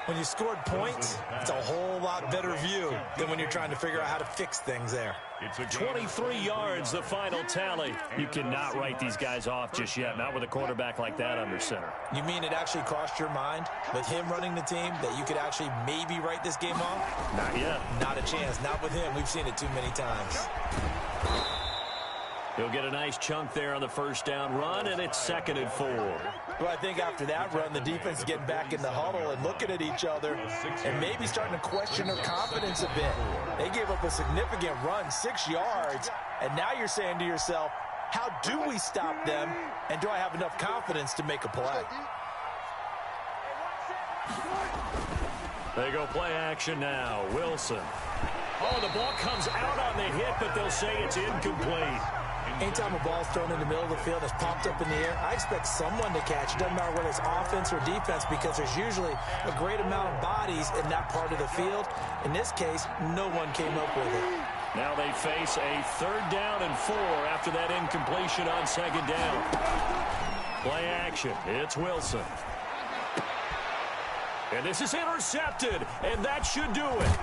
When you scored points, it's a whole lot better view than when you're trying to figure out how to fix things there. It's a 23 yards, the final tally. You cannot write these guys off just yet, not with a quarterback like that under center. You mean it actually crossed your mind with him running the team that you could actually maybe write this game off? Not yet. Not a chance. Not with him. We've seen it too many times. He'll get a nice chunk there on the first down run, and it's 2nd and 4. Well, I think after that run, the defense is getting back in the huddle and looking at each other and maybe starting to question their confidence a bit. They gave up a significant run, 6 yards, and now you're saying to yourself, how do we stop them, and do I have enough confidence to make a play? They go play action now. Wilson. Oh, the ball comes out on the hit, but they'll say it's incomplete. Anytime a ball's thrown in the middle of the field, it's popped up in the air, I expect someone to catch. It doesn't matter whether it's offense or defense, because there's usually a great amount of bodies in that part of the field. In this case, no one came up with it. Now they face a 3rd down and 4 after that incompletion on 2nd down. Play action. It's Wilson. And this is intercepted, and that should do it.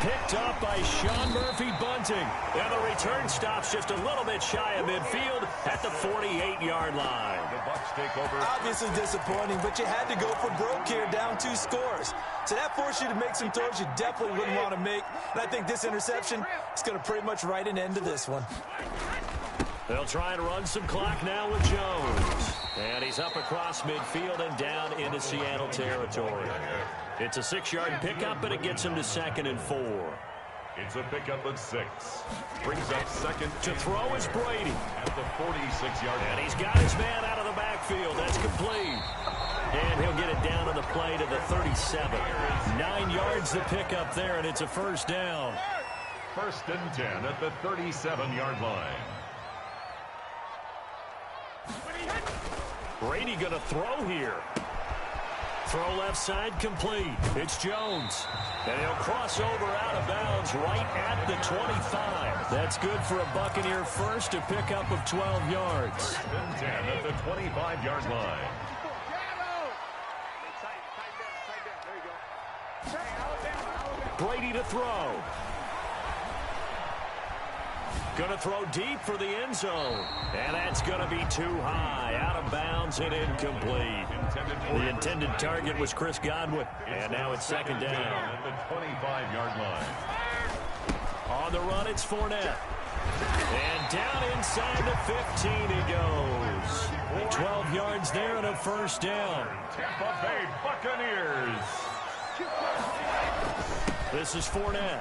Picked up by Sean Murphy-Bunting. And the return stops just a little bit shy of midfield at the 48-yard line. The Bucs take over. Obviously disappointing, but you had to go for broke here, down 2 scores. So that forced you to make some throws you definitely wouldn't want to make. And I think this interception is going to pretty much write an end to this one. They'll try and run some clock now with Jones. And he's up across midfield and down into Seattle territory. It's a 6-yard pickup, but it gets him to 2nd and 4. It's a pickup of 6. Brings up 2nd. To throw is Brady. At the 46-yard line. And he's got his man out of the backfield. That's complete. And he'll get it down on the play to the 37. 9 yards the pickup there, and it's a 1st down. 1st and 10 at the 37-yard line. Brady going to throw here. Throw left side complete. It's Jones. And he'll cross over out of bounds right at the 25. That's good for a Buccaneer first, a pickup of 12 yards. 1st and 10 at the 25-yard line. Brady to throw. Going to throw deep for the end zone. And that's going to be too high. Out of bounds and incomplete. The intended target was Chris Godwin. And now it's 2nd down. At the 25-yard line. On the run, it's Fournette. And down inside the 15 he goes. 12 yards there and a 1st down. Tampa Bay Buccaneers. This is Fournette.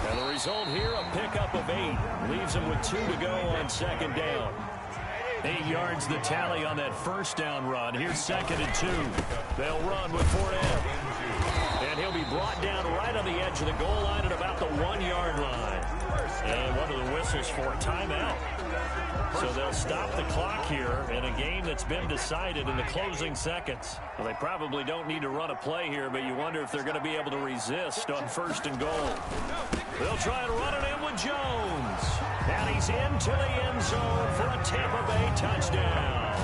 And the result here, a pickup of 8. Leaves him with 2 to go on 2nd down. 8 yards the tally on that 1st down run. Here's 2nd and 2. They'll run with Fournette. And he'll be brought down right on the edge of the goal line at about the 1-yard line. And one of the whistles for a timeout. So they'll stop the clock here in a game that's been decided in the closing seconds. Well, they probably don't need to run a play here, but you wonder if they're going to be able to resist on 1st and goal. They'll try and run it in with Jones. And he's into the end zone for a Tampa Bay touchdown.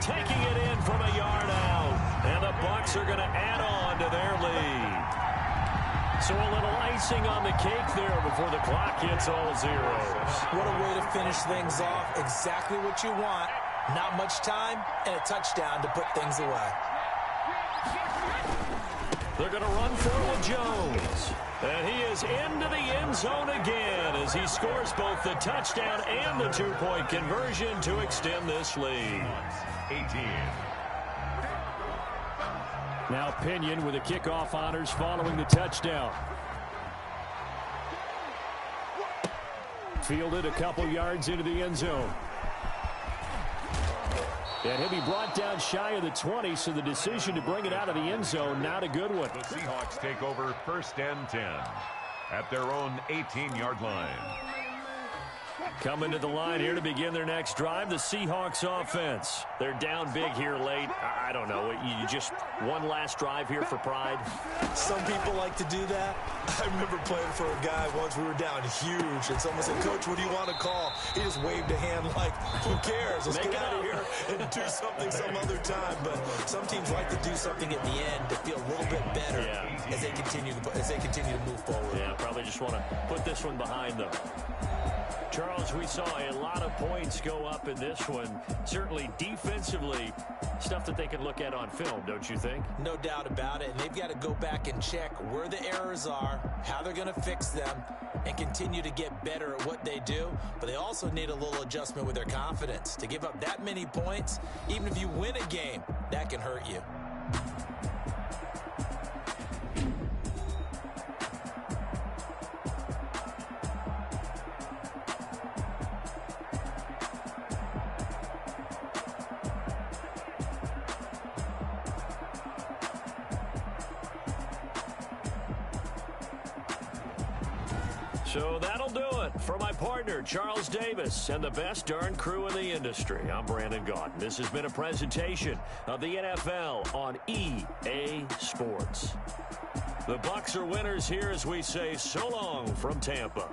Taking it in from a yard out. And the Bucs are going to add on to their lead. So a little icing on the cake there before the clock hits all zeros. What a way to finish things off. Exactly what you want Not much time and a touchdown to put things away. They're going to run for it with Jones. And he is into the end zone again as he scores both the touchdown and the two-point conversion to extend this lead. 18. Now Pinion with the kickoff honors following the touchdown. Fielded a couple yards into the end zone. And he'll be brought down shy of the 20, so the decision to bring it out of the end zone, not a good one. The Seahawks take over 1st and 10 at their own 18-yard line. Coming to the line here to begin their next drive, the Seahawks offense. They're down big here late. I don't know. You just one last drive here for pride? Some people like to do that. I remember playing for a guy once. We were down huge, and someone said, "Coach, what do you want to call?" He just waved a hand like, "Who cares? Let's get out of here and do something some other time." But some teams like to do something at the end to feel a little bit better as they continue to move forward. Yeah, probably just want to put this one behind them. Charles, we saw a lot of points go up in this one. Certainly defensively, stuff that they can look at on film, don't you think? No doubt about it. And they've got to go back and check where the errors are, how they're going to fix them, and continue to get better at what they do. But they also need a little adjustment with their confidence. To give up that many points, even if you win a game, that can hurt you. So that'll do it for my partner, Charles Davis, and the best darn crew in the industry. I'm Brandon Gaudin. This has been a presentation of the NFL on EA Sports. The Bucs are winners here as we say so long from Tampa.